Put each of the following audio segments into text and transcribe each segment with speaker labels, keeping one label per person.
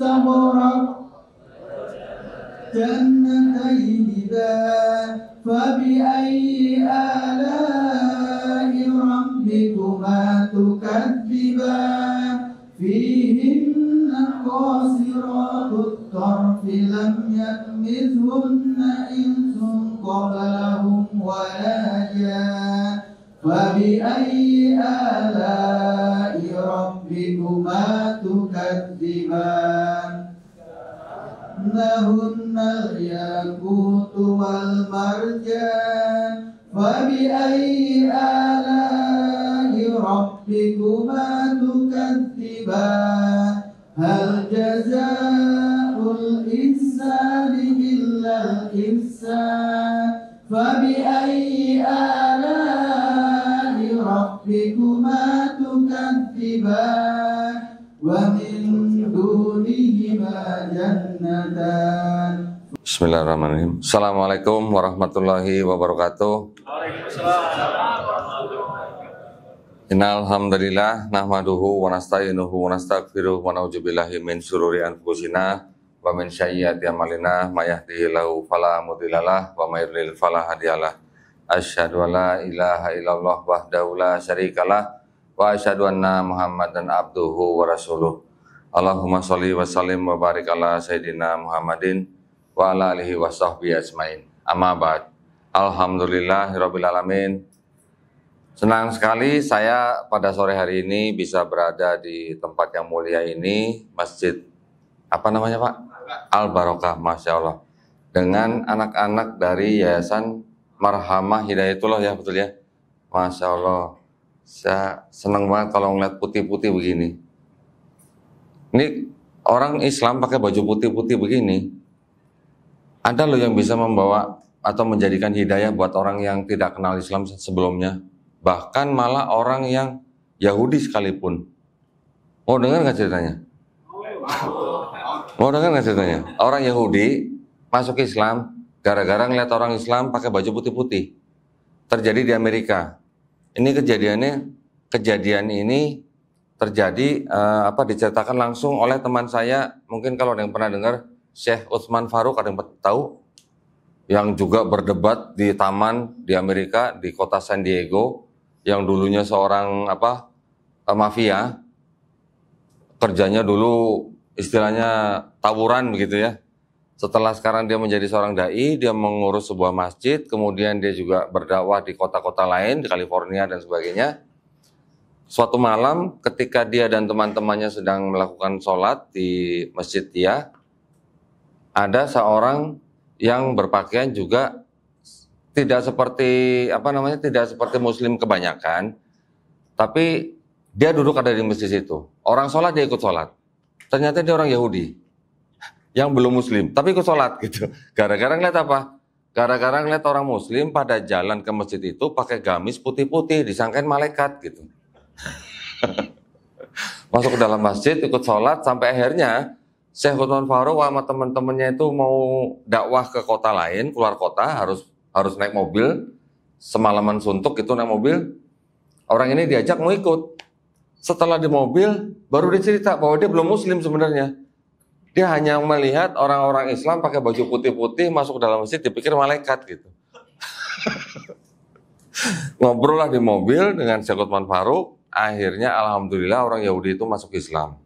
Speaker 1: استغرق جنتين ذات فبأي آلاء ربكما تكذبان فيهن قاصرات الطرف لم يطمثهن إنس قبلهم ولا جان فبأي آلاء ربكما تكذبان إنهن الياقوت والمرجان فبأي آلاء ربكما تكذبان هل جزاء الإحسان إلا الإحسان فبأي آلاء ربكما تكذبان ومن دونهما جنتان.
Speaker 2: Bismillahirrahmanirrahim. Assalamualaikum warahmatullahi wabarakatuh. Innal hamdalillah nahmaduhu wa nasta'inuhu wa nastaghfiruh wa na'udzubillahi min syururi anfusina wa min sayyiati a'malina may yahdihillahu fala mudhillalah wa may yudlil fala hadiyalah. Asyhadu an la ilaha illallah wahdahu la syarikalah wa asyhadu anna Muhammadan abduhu wa rasuluh. Allahumma sholli wa sallim wa barik ala sayyidina Muhammadin wa ala alihi wa sahbihi ajmain. Amma ba'd. Alhamdulillahirabbil alamin. Senang sekali saya pada sore hari ini bisa berada di tempat yang mulia ini, Masjid apa namanya Pak? Al Barokah, Masya Allah. Dengan anak-anak dari Yayasan Marhamah Hidayatullah ya, betul ya? Masya Allah. Saya senang banget kalau ngeliat putih-putih begini. Ini orang Islam pakai baju putih-putih begini. Ada loh yang bisa membawa atau menjadikan hidayah buat orang yang tidak kenal Islam sebelumnya. Bahkan malah orang yang Yahudi sekalipun. Mau dengar nggak ceritanya? Mau dengar nggak ceritanya? Orang Yahudi masuk Islam gara-gara ngeliat orang Islam pakai baju putih-putih. Terjadi di Amerika. Ini kejadian ini terjadi diceritakan langsung oleh teman saya. Mungkin kalau ada yang pernah dengar Syekh Utsman Faruk, ada yang tahu? Yang juga berdebat di taman di Amerika di kota San Diego, yang dulunya seorang mafia, kerjanya dulu istilahnya tawuran begitu ya. Setelah sekarang dia menjadi seorang dai, dia mengurus sebuah masjid, kemudian dia juga berdakwah di kota-kota lain di California dan sebagainya. Suatu malam ketika dia dan teman-temannya sedang melakukan sholat di masjid dia, ada seorang yang berpakaian juga tidak seperti tidak seperti muslim kebanyakan, tapi dia duduk ada di masjid itu. Orang sholat dia ikut sholat. Ternyata dia orang Yahudi yang belum muslim, tapi ikut sholat gitu. Gara-gara ngeliat apa? Gara-gara ngeliat orang muslim pada jalan ke masjid itu pakai gamis putih-putih, disangkain malaikat gitu. Masuk ke dalam masjid, ikut sholat, sampai akhirnya Syekh Utsman Faruk sama teman-temannya itu mau dakwah ke kota lain, keluar kota, harus naik mobil, semalaman suntuk itu naik mobil. Orang ini diajak mau ikut. Setelah di mobil, baru dia cerita bahwa dia belum muslim sebenarnya. Dia hanya melihat orang-orang Islam pakai baju putih-putih masuk dalam masjid, dipikir malaikat gitu. Ngobrol lah di mobil dengan Syekh Utsman Faruk, akhirnya alhamdulillah orang Yahudi itu masuk Islam.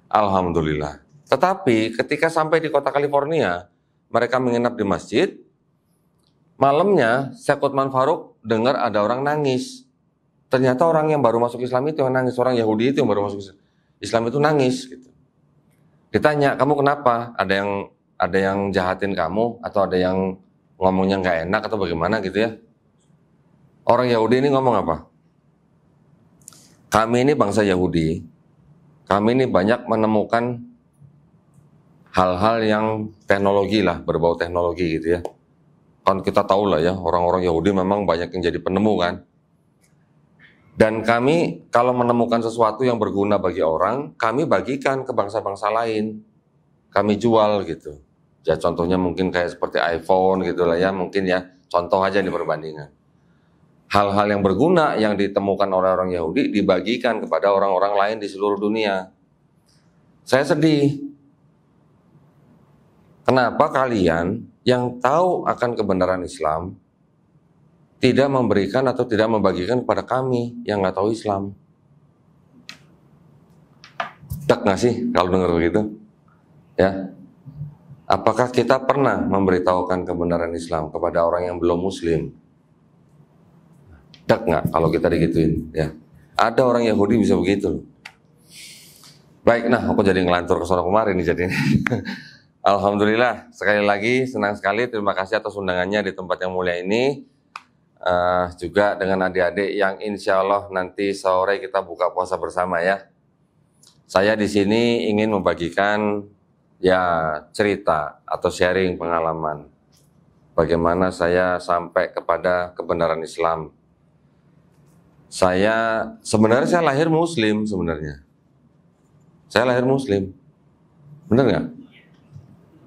Speaker 2: Alhamdulillah. Tetapi ketika sampai di kota California, mereka menginap di masjid. Malamnya Syekh Utsman Faruk dengar ada orang nangis. Ternyata orang yang baru masuk Islam itu yang nangis, orang Yahudi itu yang baru masuk Islam itu nangis gitu. Ditanya, kamu kenapa? Ada yang jahatin kamu atau ada yang ngomongnya nggak enak atau bagaimana gitu ya? Orang Yahudi ini ngomong apa? Kami ini bangsa Yahudi, kami ini banyak menemukan hal-hal yang teknologi lah, berbau teknologi gitu ya. Kan kita tahu lah ya, orang-orang Yahudi memang banyak yang jadi penemu kan. Dan kami kalau menemukan sesuatu yang berguna bagi orang, kami bagikan ke bangsa-bangsa lain. Kami jual gitu. Ya contohnya mungkin kayak seperti iPhone gitu lah ya, mungkin ya. Contoh aja nih perbandingan. Hal-hal yang berguna yang ditemukan oleh orang Yahudi dibagikan kepada orang-orang lain di seluruh dunia. Saya sedih. kenapa kalian yang tahu akan kebenaran Islam tidak memberikan atau tidak membagikan kepada kami yang nggak tahu Islam? Dek nggak sih kalau dengar begitu? Ya, apakah kita pernah memberitahukan kebenaran Islam kepada orang yang belum Muslim? Dek nggak kalau kita digituin? Ya, ada orang Yahudi bisa begitu. Baik, nah aku jadi ngelantur ke sono kemarin nih jadinya. Alhamdulillah, sekali lagi senang sekali, terima kasih atas undangannya di tempat yang mulia ini. Juga dengan adik-adik yang insya Allah nanti sore kita buka puasa bersama ya. Saya di sini ingin membagikan ya cerita atau sharing pengalaman bagaimana saya sampai kepada kebenaran Islam. Sebenarnya saya lahir Muslim sebenarnya. Saya lahir Muslim, benar nggak?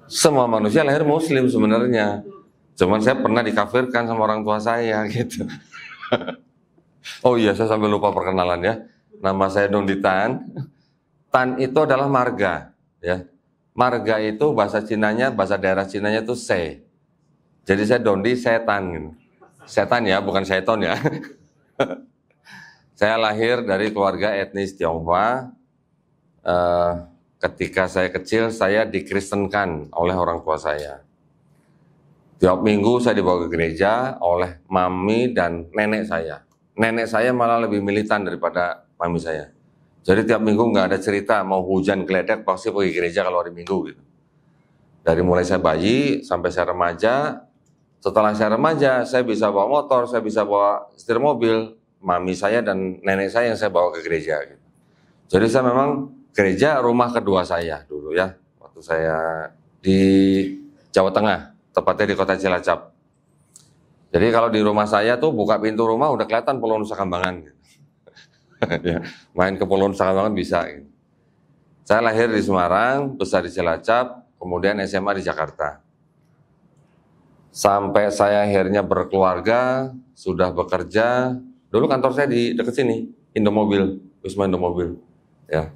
Speaker 2: Semua manusia lahir Muslim sebenarnya. Cuman saya pernah dikafirkan sama orang tua saya gitu. Oh iya, saya sampai lupa perkenalan ya. Nama saya Dondi Tan. Tan itu adalah marga, ya. Marga itu bahasa Cinanya, bahasa daerah Cinanya itu se. Jadi saya Dondi setan gitu. Setan ya, bukan seton ya. Saya lahir dari keluarga etnis Tionghoa. Ketika saya kecil, saya dikristenkan oleh orang tua saya. Tiap minggu saya dibawa ke gereja oleh mami dan nenek saya. Nenek saya malah lebih militan daripada mami saya. Jadi tiap minggu nggak ada cerita mau hujan geledek pasti pergi gereja kalau hari Minggu gitu. Dari mulai saya bayi sampai saya remaja. Setelah saya remaja, saya bisa bawa motor, saya bisa bawa setir mobil. Mami saya dan nenek saya yang saya bawa ke gereja. Gitu. Jadi saya memang gereja rumah kedua saya dulu ya. Waktu saya di Jawa Tengah, tepatnya di kota Cilacap. Jadi kalau di rumah saya tuh buka pintu rumah udah kelihatan Pulau Nusa Kambangan. Gitu. Ya, main ke Pulau Nusa Kambangan bisa. Gitu. Saya lahir di Semarang, besar di Cilacap, kemudian SMA di Jakarta. Sampai saya akhirnya berkeluarga, sudah bekerja. Dulu kantor saya di dekat sini, Indomobil, Wisma Indomobil. Ya.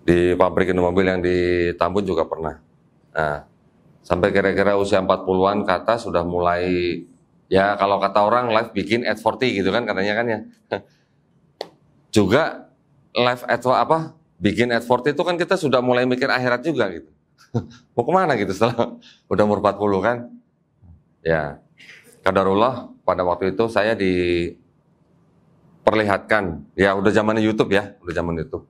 Speaker 2: Di pabrik Indomobil yang di Tambun juga pernah. Nah, sampai kira-kira usia 40-an ke atas sudah mulai, ya kalau kata orang life begin at 40 gitu kan katanya kan ya. Juga life at begin at 40 itu kan kita sudah mulai mikir akhirat juga gitu. Mau kemana gitu setelah udah umur 40 kan. Ya, qadarullah pada waktu itu saya diperlihatkan, ya udah zamannya YouTube ya, udah zaman YouTube.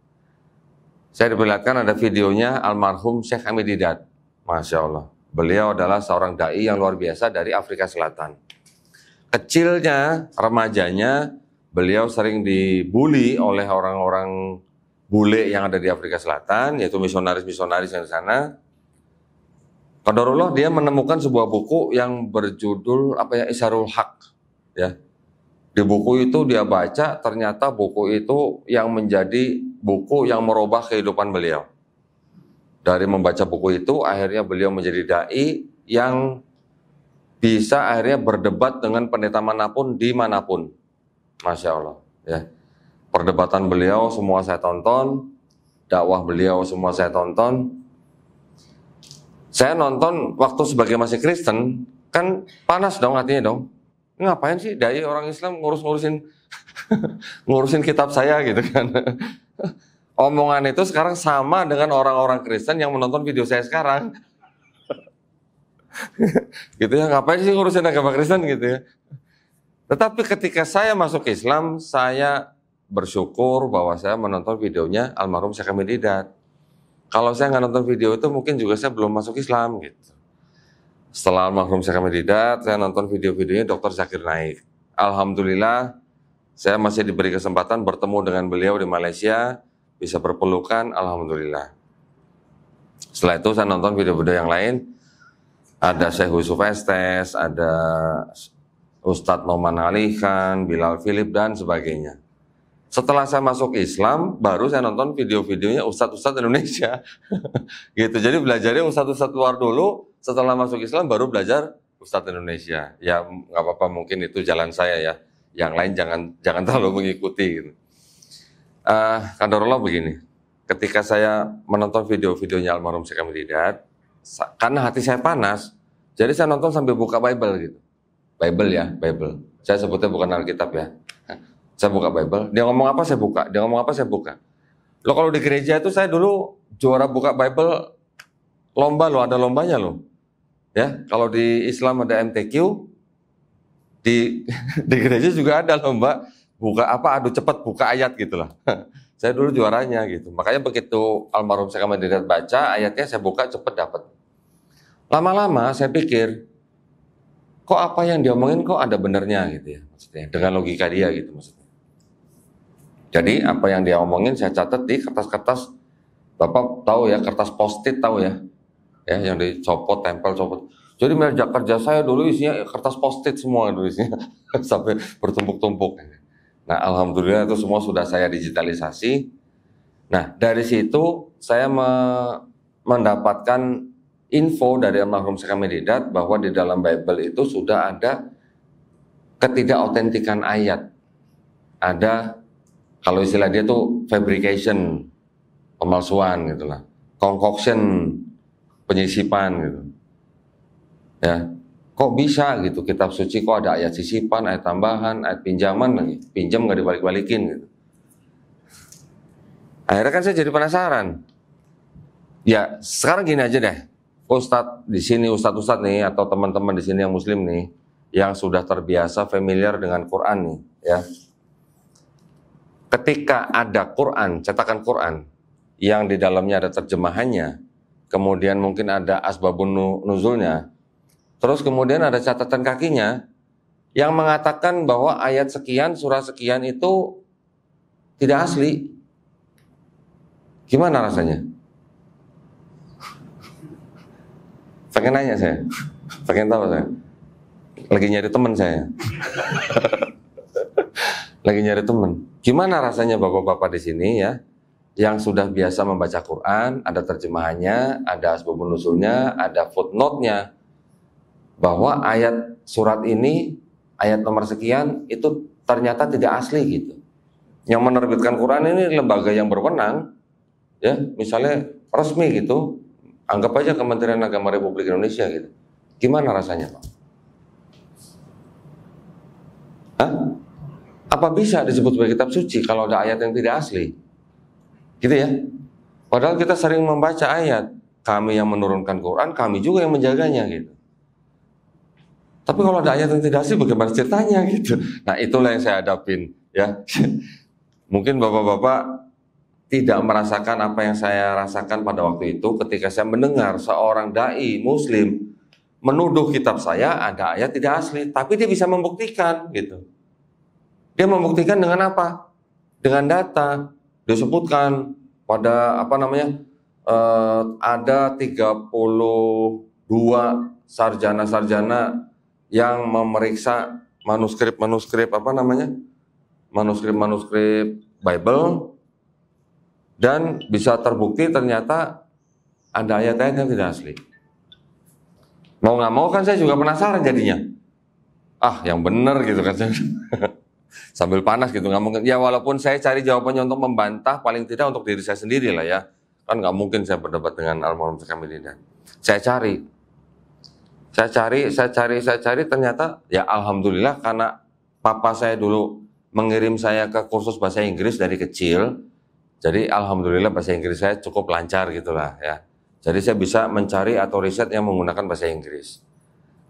Speaker 2: Saya diperlihatkan ada videonya almarhum Syekh Hamid Didat. Masya Allah. Beliau adalah seorang da'i yang luar biasa dari Afrika Selatan. Kecilnya, remajanya, beliau sering dibully oleh orang-orang bule yang ada di Afrika Selatan, yaitu misionaris-misionaris yang di sana. Qadarullah dia menemukan sebuah buku yang berjudul Isyarul Haq. Ya. Di buku itu dia baca, ternyata buku itu yang menjadi buku yang merubah kehidupan beliau. Dari membaca buku itu, akhirnya beliau menjadi da'i yang bisa akhirnya berdebat dengan pendeta manapun, dimanapun. Masya Allah. Ya. Perdebatan beliau semua saya tonton, dakwah beliau semua saya tonton. Saya nonton waktu sebagai masih Kristen, kan panas dong hatinya dong. Ngapain sih da'i orang Islam ngurusin kitab saya gitu kan. Omongan itu sekarang sama dengan orang-orang Kristen yang menonton video saya sekarang. Gitu ya, ngapain sih ngurusin agama Kristen gitu ya. Tetapi ketika saya masuk Islam, saya bersyukur bahwa saya menonton videonya almarhum Syekh Hamid Didat. Kalau saya nggak nonton video itu mungkin juga saya belum masuk Islam gitu. Setelah almarhum Syekh Hamid Didat, saya nonton video-videonya Dr. Zakir Naik. Alhamdulillah, saya masih diberi kesempatan bertemu dengan beliau di Malaysia, bisa berpelukan, alhamdulillah. Setelah itu saya nonton video-video yang lain, ada Syekh Yusuf Estes, ada Ustadz Noman Ali Khan, Bilal Philip, dan sebagainya. Setelah saya masuk Islam, baru saya nonton video-videonya Ustadz-Ustadz Indonesia. Gitu. Jadi belajarnya Ustadz-Ustadz luar dulu, setelah masuk Islam baru belajar Ustadz Indonesia. Ya nggak apa-apa, mungkin itu jalan saya ya. Yang lain jangan terlalu mengikuti. Gitu. Qadarullah begini, ketika saya menonton video-videonya almarhum Syekh Hamid Didat, karena hati saya panas, jadi saya nonton sambil buka Bible gitu. Bible ya, Bible. Saya sebutnya bukan Alkitab ya. Saya buka Bible, dia ngomong apa saya buka, dia ngomong apa saya buka. Loh kalau di gereja itu saya dulu juara buka Bible lomba loh, ada lombanya loh. Ya, kalau di Islam ada MTQ, di gereja juga ada lomba buka apa, adu cepat buka ayat gitulah. Saya dulu juaranya gitu. Makanya begitu almarhum Syekh Ahmad Didat baca ayatnya, saya buka cepet dapat. Lama-lama saya pikir, kok apa yang diomongin kok ada benernya gitu ya, maksudnya dengan logika dia gitu maksudnya. Jadi apa yang dia omongin saya catat di kertas-kertas. Bapak tahu ya kertas post-it tahu ya, yang dicopot, tempel, copot. Jadi meja kerja saya dulu isinya kertas post-it semua dulu isinya sampai bertumpuk-tumpuk. Nah, alhamdulillah itu semua sudah saya digitalisasi. Nah, dari situ saya mendapatkan info dari almarhum Syekh Ahmad Didat bahwa di dalam Bible itu sudah ada ketidakautentikan ayat. Ada, kalau istilah dia tuh fabrication, pemalsuan gitulah, concoction, penyisipan gitu. Ya, kok bisa gitu kitab suci kok ada ayat sisipan, ayat tambahan, ayat pinjaman lagi, pinjam nggak dibalik-balikin gitu. Akhirnya kan saya jadi penasaran. Ya sekarang gini aja deh, Ustadz di sini, Ustadz nih atau teman-teman di sini yang Muslim nih, yang sudah terbiasa familiar dengan Quran nih, ya. Ketika ada Quran, cetakan Quran, yang di dalamnya ada terjemahannya, kemudian mungkin ada asbabun nuzulnya, terus kemudian ada catatan kakinya yang mengatakan bahwa ayat sekian, surah sekian itu tidak asli. Gimana rasanya? Pengen nanya saya, pengen tahu saya. Lagi nyari teman saya. Lagi nyari teman. Gimana rasanya bapak-bapak di sini ya, yang sudah biasa membaca Quran, ada terjemahannya, ada asbabun nuzulnya, ada footnote-nya, bahwa ayat surat ini, ayat nomor sekian, itu ternyata tidak asli gitu. Yang menerbitkan Quran ini lembaga yang berwenang, ya, misalnya resmi gitu, anggap aja Kementerian Agama Republik Indonesia gitu. Gimana rasanya, Pak? Hah? Apa bisa disebut sebagai kitab suci kalau ada ayat yang tidak asli? Gitu ya. Padahal kita sering membaca ayat, kami yang menurunkan Quran, kami juga yang menjaganya gitu. Tapi kalau ada ayat yang tidak asli, bagaimana ceritanya gitu? Nah, itulah yang saya hadapin, ya. Mungkin bapak-bapak tidak merasakan apa yang saya rasakan pada waktu itu ketika saya mendengar seorang dai Muslim menuduh kitab saya ada ayat tidak asli, tapi dia bisa membuktikan gitu. Dia membuktikan dengan apa? Dengan data. Disebutkan pada ada 32 sarjana-sarjana yang memeriksa manuskrip Bible, dan bisa terbukti ternyata ada ayat-ayat yang tidak asli. Mau nggak mau kan saya juga penasaran jadinya. Yang benar gitu kan saya. Sambil panas gitu, nggak mungkin. Ya walaupun saya cari jawabannya untuk membantah, paling tidak untuk diri saya sendiri lah ya. Kan nggak mungkin saya berdebat dengan almarhum Syekh Ahmad Didat. Saya cari, ternyata ya alhamdulillah karena papa saya dulu mengirim saya ke kursus bahasa Inggris dari kecil. Jadi alhamdulillah bahasa Inggris saya cukup lancar gitulah ya. Jadi saya bisa mencari atau riset yang menggunakan bahasa Inggris.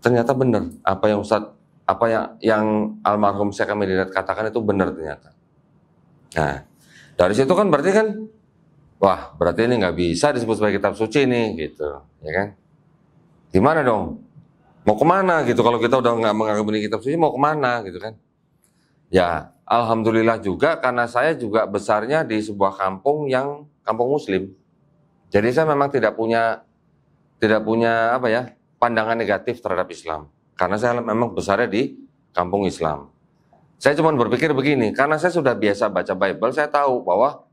Speaker 2: Ternyata benar apa yang almarhum Syekh Ahmad Didat katakan itu benar ternyata. Nah, dari situ kan berarti kan, wah berarti ini nggak bisa disebut sebagai kitab suci nih gitu, ya kan? Gimana dong? Mau kemana gitu kalau kita udah nggak menganggap ini kitab suci, mau kemana gitu kan? Ya, alhamdulillah juga karena saya juga besarnya di sebuah kampung Muslim. Jadi saya memang tidak punya pandangan negatif terhadap Islam. Karena saya memang besarnya di kampung Islam. Saya cuma berpikir begini, karena saya sudah biasa baca Bible, saya tahu bahwa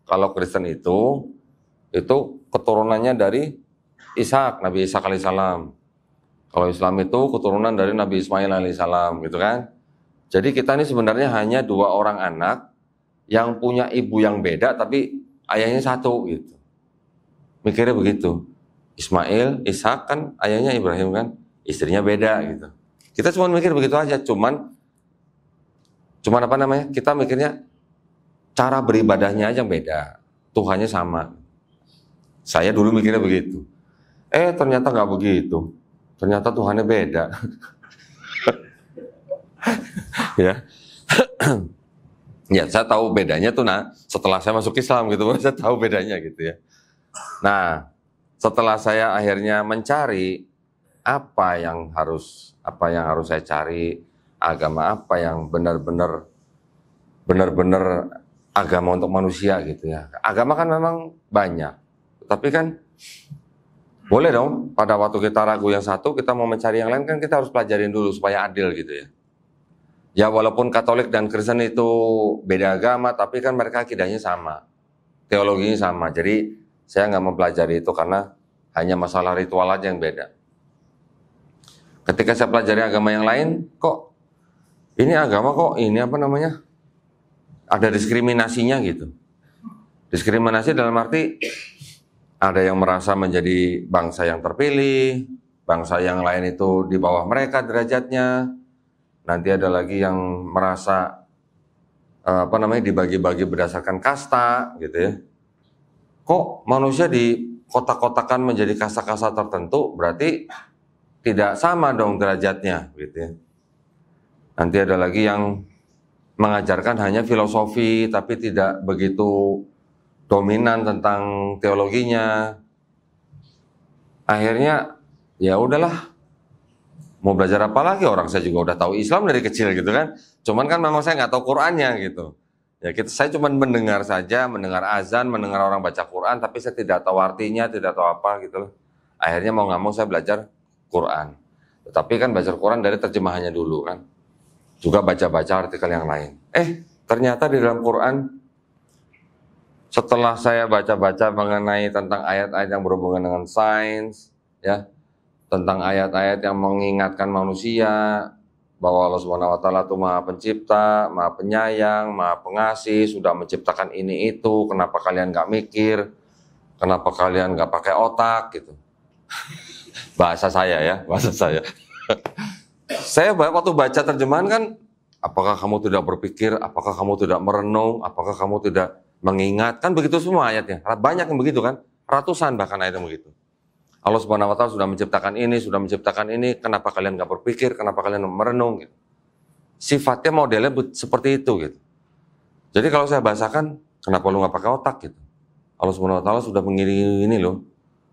Speaker 2: kalau Kristen itu keturunannya dari Ishak, Nabi Ishak alaihissalam. Kalau Islam itu keturunan dari Nabi Ismail alaihissalam, gitu kan? Jadi kita ini sebenarnya hanya 2 orang anak yang punya ibu yang beda, tapi ayahnya satu, gitu. Mikirnya begitu. Ismail, Ishak kan ayahnya Ibrahim kan, istrinya beda gitu. Kita cuma mikir begitu aja, cuman apa namanya? Kita mikirnya cara beribadahnya aja yang beda, Tuhannya sama. Saya dulu mikirnya begitu. Ternyata nggak begitu. Ternyata Tuhannya beda. Ya. Ya, saya tahu bedanya tuh setelah saya masuk Islam gitu, saya tahu bedanya gitu ya. Nah, setelah saya akhirnya mencari apa yang harus saya cari, agama apa yang benar-benar agama untuk manusia gitu ya. Agama kan memang banyak, tapi kan boleh dong pada waktu kita ragu yang satu, kita mau mencari yang lain kan kita harus pelajarin dulu supaya adil gitu ya. Ya walaupun Katolik dan Kristen itu beda agama, tapi kan mereka akidahnya sama, teologinya sama. Jadi saya nggak mempelajari itu karena hanya masalah ritual aja yang beda. Ketika saya pelajari agama yang lain, kok ini agama kok ini apa namanya? Ada diskriminasinya gitu. Diskriminasi dalam arti ada yang merasa menjadi bangsa yang terpilih, bangsa yang lain itu di bawah mereka derajatnya. Nanti ada lagi yang merasa dibagi-bagi berdasarkan kasta gitu ya. Kok manusia di kotak-kotakan menjadi kasta-kasta tertentu, berarti tidak sama dong derajatnya gitu ya. Nanti ada lagi yang mengajarkan hanya filosofi tapi tidak begitu dominan tentang teologinya. Akhirnya ya udahlah, mau belajar apa lagi, orang saya juga udah tahu Islam dari kecil gitu kan. Cuman kan memang saya nggak tahu Qur'annya gitu. Ya saya cuma mendengar saja, mendengar azan, mendengar orang baca Qur'an, tapi saya tidak tahu artinya, tidak tahu apa gitu loh. Akhirnya mau nggak mau saya belajar Qur'an. Tetapi kan belajar Qur'an dari terjemahannya dulu kan. Juga baca-baca artikel yang lain. Ternyata di dalam Qur'an, setelah saya baca-baca mengenai tentang ayat-ayat yang berhubungan dengan sains, ya, tentang ayat-ayat yang mengingatkan manusia bahwa Allah Subhanahu wa taala itu Maha Pencipta, Maha Penyayang, Maha Pengasih, sudah menciptakan ini itu, kenapa kalian nggak mikir? Kenapa kalian nggak pakai otak gitu? Bahasa saya ya, bahasa saya. Saya waktu baca terjemahan kan, apakah kamu tidak berpikir, apakah kamu tidak merenung, apakah kamu tidak mengingat, kan begitu semua ayatnya. Banyak yang begitu kan, ratusan bahkan ayat yang begitu. Allah Subhanahu wa taala sudah menciptakan ini, kenapa kalian nggak berpikir, kenapa kalian merenung gitu. Sifatnya modelnya seperti itu gitu. Jadi kalau saya bahasakan, kenapa lu nggak pakai otak gitu. Allah Subhanahu wa taala sudah mengiringi ini loh,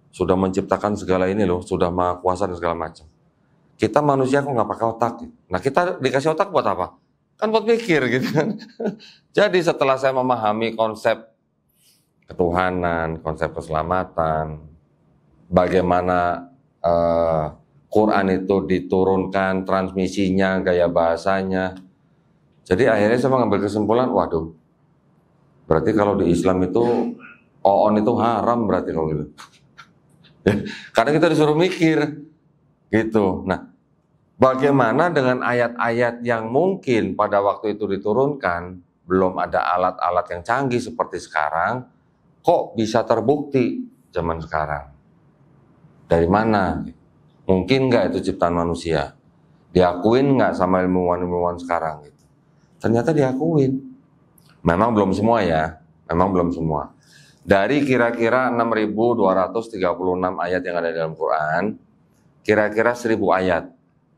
Speaker 2: sudah menciptakan segala ini loh, sudah maha kuasa dan segala macam. Kita manusia kok nggak pakai otak gitu. Nah kita dikasih otak buat apa? Kan buat mikir gitu kan. Jadi setelah saya memahami konsep ketuhanan, konsep keselamatan, bagaimana Quran itu diturunkan, transmisinya, gaya bahasanya. Jadi akhirnya saya mengambil kesimpulan, waduh, berarti kalau di Islam itu oon itu haram berarti kalau gitu. Karena kita disuruh mikir gitu. Nah, bagaimana dengan ayat-ayat yang mungkin pada waktu itu diturunkan, belum ada alat-alat yang canggih seperti sekarang, kok bisa terbukti zaman sekarang? Dari mana? Mungkin nggak itu ciptaan manusia? Diakuin nggak sama ilmuwan-ilmuwan sekarang? Gitu. Ternyata diakuin. Memang belum semua ya, memang belum semua. Dari kira-kira 6.236 ayat yang ada dalam Quran, kira-kira 1.000 ayat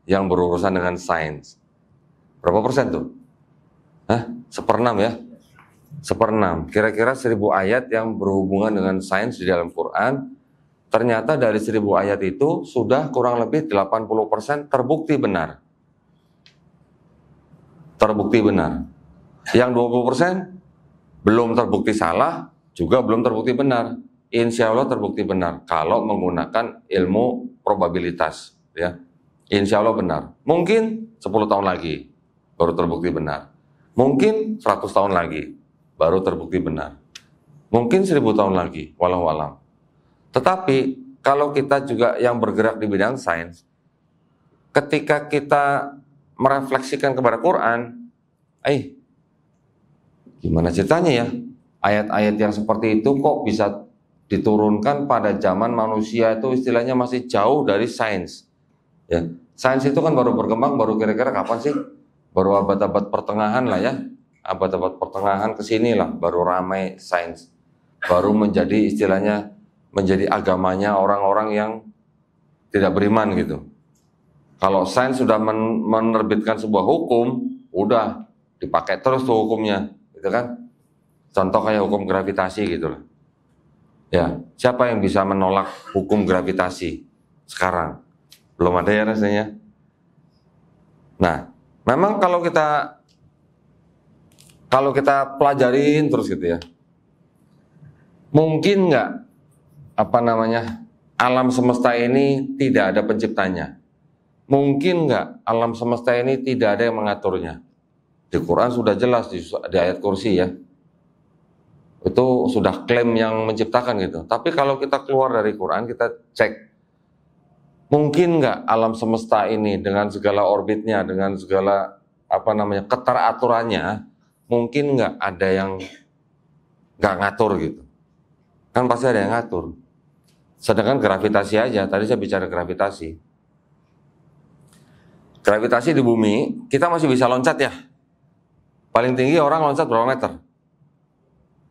Speaker 2: yang berurusan dengan sains. Berapa persen tuh? 1/6 ya? 1/6. Kira-kira 1.000 ayat yang berhubungan dengan sains di dalam Quran. Ternyata dari 1.000 ayat itu sudah kurang lebih 80% terbukti benar. Terbukti benar. Yang 20% belum terbukti salah, juga belum terbukti benar. Insya Allah terbukti benar kalau menggunakan ilmu probabilitas. Ya. Insya Allah benar. Mungkin 10 tahun lagi baru terbukti benar. Mungkin 100 tahun lagi baru terbukti benar. Mungkin 1.000 tahun lagi, walau alam. Tetapi kalau kita juga yang bergerak di bidang sains, ketika kita merefleksikan kepada Quran, gimana ceritanya ya? Ayat-ayat yang seperti itu kok bisa diturunkan pada zaman manusia itu istilahnya masih jauh dari sains. Ya, sains itu kan baru berkembang baru kira-kira kapan sih? Baru abad-abad pertengahan lah ya, abad-abad pertengahan ke sini lah baru ramai sains, baru menjadi istilahnya menjadi agamanya orang-orang yang tidak beriman gitu. Kalau sains sudah menerbitkan sebuah hukum, udah dipakai terus tuh hukumnya, gitu kan? Contoh kayak hukum gravitasi gitu lah. Ya, siapa yang bisa menolak hukum gravitasi sekarang? Belum ada ya rasanya. Nah, memang kalau kita pelajarin terus gitu ya, mungkin nggak alam semesta ini tidak ada penciptanya? Mungkin nggak alam semesta ini tidak ada yang mengaturnya? Di Quran sudah jelas di ayat kursi ya. Itu sudah klaim yang menciptakan gitu. Tapi kalau kita keluar dari Quran, kita cek, mungkin nggak alam semesta ini dengan segala orbitnya, dengan segala keteraturannya, mungkin nggak ada yang nggak ngatur gitu? Kan pasti ada yang ngatur. Sedangkan gravitasi aja, tadi saya bicara gravitasi. Gravitasi di bumi, kita masih bisa loncat ya. Paling tinggi orang loncat berapa meter?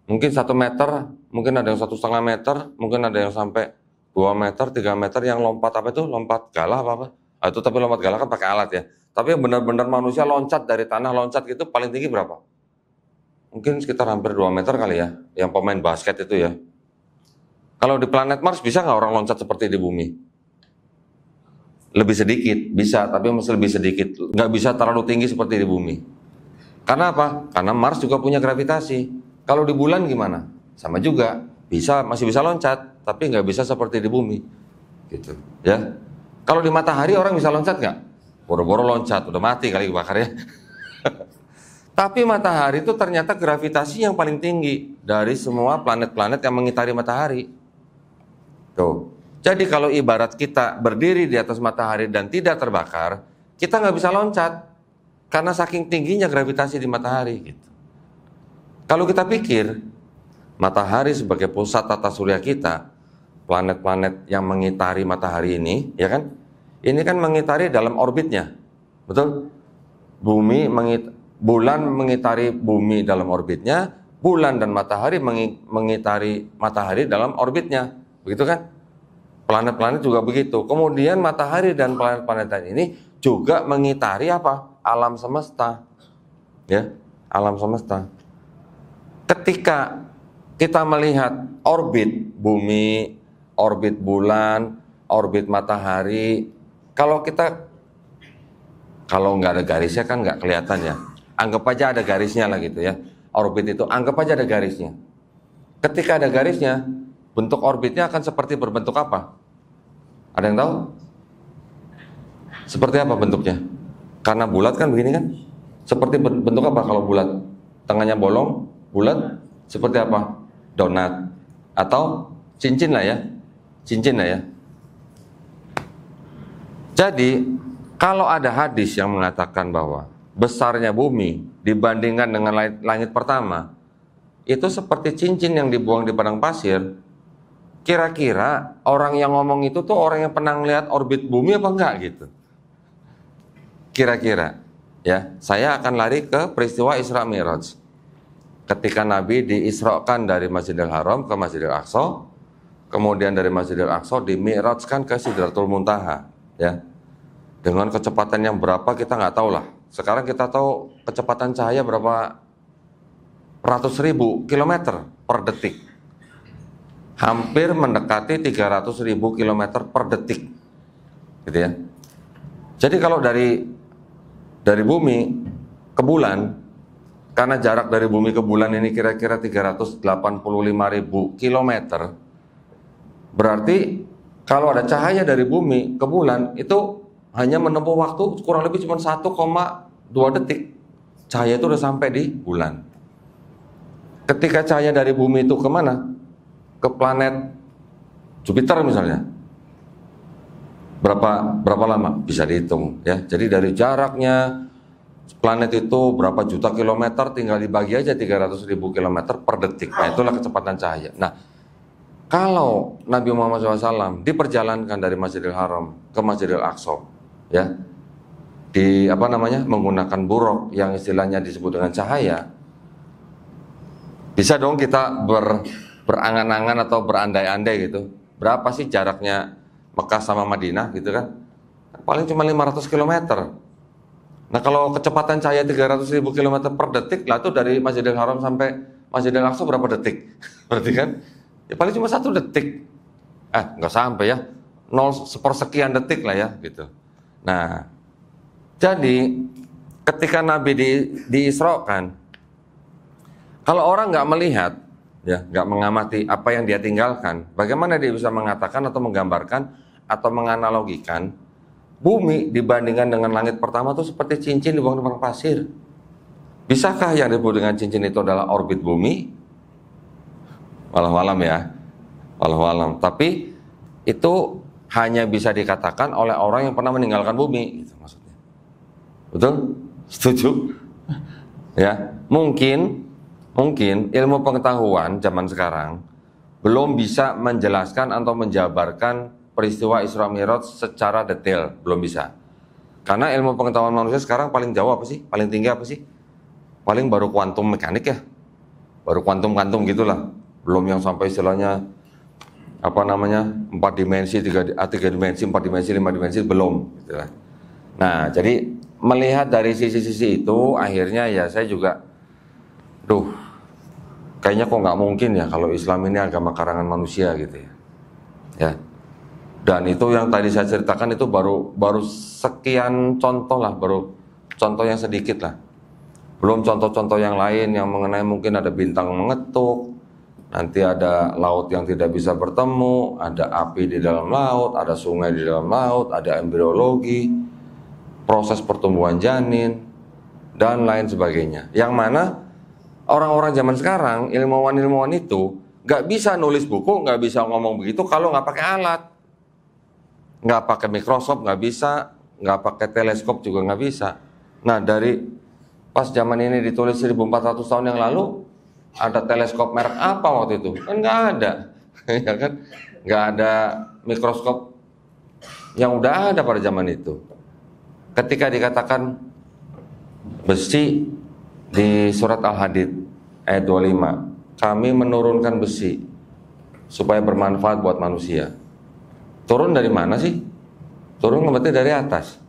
Speaker 2: Mungkin 1 meter, mungkin ada yang 1,5 meter, mungkin ada yang sampai 2 meter, 3 meter yang lompat lompat galah apa? Itu tapi lompat galah kan pakai alat ya. Tapi yang benar-benar manusia loncat dari tanah loncat gitu paling tinggi berapa? Mungkin sekitar hampir 2 meter kali ya, yang pemain basket itu ya. Kalau di planet Mars bisa nggak orang loncat seperti di bumi? Lebih sedikit, bisa, tapi masih lebih sedikit. Nggak bisa terlalu tinggi seperti di bumi. Karena apa? Karena Mars juga punya gravitasi. Kalau di bulan gimana? Sama juga, masih bisa loncat, tapi nggak bisa seperti di bumi, gitu. Ya. Kalau di matahari orang bisa loncat nggak? Boro-boro loncat, udah mati kali bakarnya. Tapi matahari itu ternyata gravitasi yang paling tinggi dari semua planet-planet yang mengitari matahari. Tuh. Jadi kalau ibarat kita berdiri di atas matahari dan tidak terbakar, kita nggak bisa loncat karena saking tingginya gravitasi di matahari, gitu. Kalau kita pikir, matahari sebagai pusat tata surya kita, planet-planet yang mengitari matahari ini, ya kan? Ini kan mengitari dalam orbitnya, betul? Bulan mengitari bumi dalam orbitnya, bulan dan matahari mengitari matahari dalam orbitnya, begitu kan? Planet-planet juga begitu. Kemudian matahari dan planet-planet ini juga mengitari apa? Alam semesta, ya, alam semesta. Ketika kita melihat orbit bumi, orbit bulan, orbit matahari, kalau nggak ada garisnya kan nggak kelihatan ya. Anggap aja ada garisnya lah gitu ya. Orbit itu anggap aja ada garisnya. Ketika ada garisnya, bentuk orbitnya akan seperti berbentuk apa? Ada yang tahu? Seperti apa bentuknya? Karena bulat kan begini kan? Seperti bentuk apa kalau bulat? Tengahnya bolong? Bulat seperti apa? Donat atau cincin lah ya. Cincin lah ya. Jadi kalau ada hadis yang mengatakan bahwa besarnya bumi dibandingkan dengan langit pertama itu seperti cincin yang dibuang di padang pasir, kira-kira orang yang ngomong itu tuh orang yang pernah lihat orbit bumi apa enggak gitu? Kira-kira ya, saya akan lari ke peristiwa Isra Mi'raj. Ketika Nabi diisrokan dari Masjidil Haram ke Masjidil Aqsa, kemudian dari Masjidil Aqsa dimi'rajkan ke Sidratul Muntaha, ya. Dengan kecepatan yang berapa kita nggak tahu lah. Sekarang kita tahu kecepatan cahaya berapa ratus ribu kilometer per detik. Hampir mendekati 300.000 kilometer per detik, gitu ya. Jadi kalau dari bumi ke bulan, karena jarak dari bumi ke bulan ini kira-kira 385.000 kilometer, berarti kalau ada cahaya dari bumi ke bulan itu hanya menempuh waktu kurang lebih cuma 1,2 detik. Cahaya itu udah sampai di bulan. Ketika cahaya dari bumi itu kemana? Ke planet Jupiter misalnya. Berapa lama? Bisa dihitung ya. Jadi dari jaraknya planet itu berapa juta kilometer, tinggal dibagi aja 300.000 kilometer per detik. Nah, itulah kecepatan cahaya. Nah, Kalau Nabi Muhammad SAW diperjalankan dari Masjidil Haram ke Masjidil Aqsa, ya, menggunakan buruk yang istilahnya disebut dengan cahaya, bisa dong kita berangan-angan atau berandai-andai gitu. Berapa sih jaraknya Mekah sama Madinah gitu kan? Paling cuma 500 km. Nah kalau kecepatan cahaya 300.000 km per detik, lah itu dari Masjidil Haram sampai Masjidil Aqsa berapa detik? Berarti kan? Ya paling cuma 1 detik. Nggak sampai ya. 0,1 detik lah ya gitu. Nah, jadi ketika Nabi diisrokan, kalau orang nggak melihat, ya, nggak mengamati apa yang dia tinggalkan, bagaimana dia bisa mengatakan atau menggambarkan atau menganalogikan bumi dibandingkan dengan langit pertama itu seperti cincin di bawah padang pasir? Bisakah yang disebut dengan cincin itu adalah orbit bumi? Wallahu alam ya, wallahu alam. Tapi itu hanya bisa dikatakan oleh orang yang pernah meninggalkan bumi, gitu maksudnya. Betul? Setuju? Ya, mungkin ilmu pengetahuan zaman sekarang belum bisa menjelaskan atau menjabarkan peristiwa Isra Mi'raj secara detail, belum bisa. Karena ilmu pengetahuan manusia sekarang paling jauh apa sih? Paling tinggi apa sih? Paling baru kuantum mekanik ya. Baru kuantum gitulah. Belum yang sampai istilahnya 4 dimensi, 3 dimensi, 4 dimensi, 5 dimensi, belum gitu lah. Nah, jadi melihat dari sisi-sisi itu akhirnya ya saya juga kayaknya kok nggak mungkin ya kalau Islam ini agama karangan manusia gitu ya. Ya. Dan itu yang tadi saya ceritakan itu baru sekian contoh lah, baru contoh yang sedikit lah. Belum contoh-contoh yang lain yang mengenai mungkin ada bintang mengetuk, nanti ada laut yang tidak bisa bertemu, ada api di dalam laut, ada sungai di dalam laut, ada embriologi, proses pertumbuhan janin, dan lain sebagainya. Yang mana orang-orang zaman sekarang, ilmuwan-ilmuwan itu nggak bisa nulis buku, nggak bisa ngomong begitu kalau nggak pakai alat. Nggak pakai mikroskop nggak bisa, nggak pakai teleskop juga nggak bisa. Nah dari pas zaman ini ditulis 1400 tahun yang lalu, ada teleskop merek apa waktu itu? Kan nggak ada, ya kan? Nggak ada mikroskop yang udah ada pada zaman itu. Ketika dikatakan besi di surat Al-Hadid ayat 25, kami menurunkan besi supaya bermanfaat buat manusia. Turun dari mana sih? Turun berarti dari atas.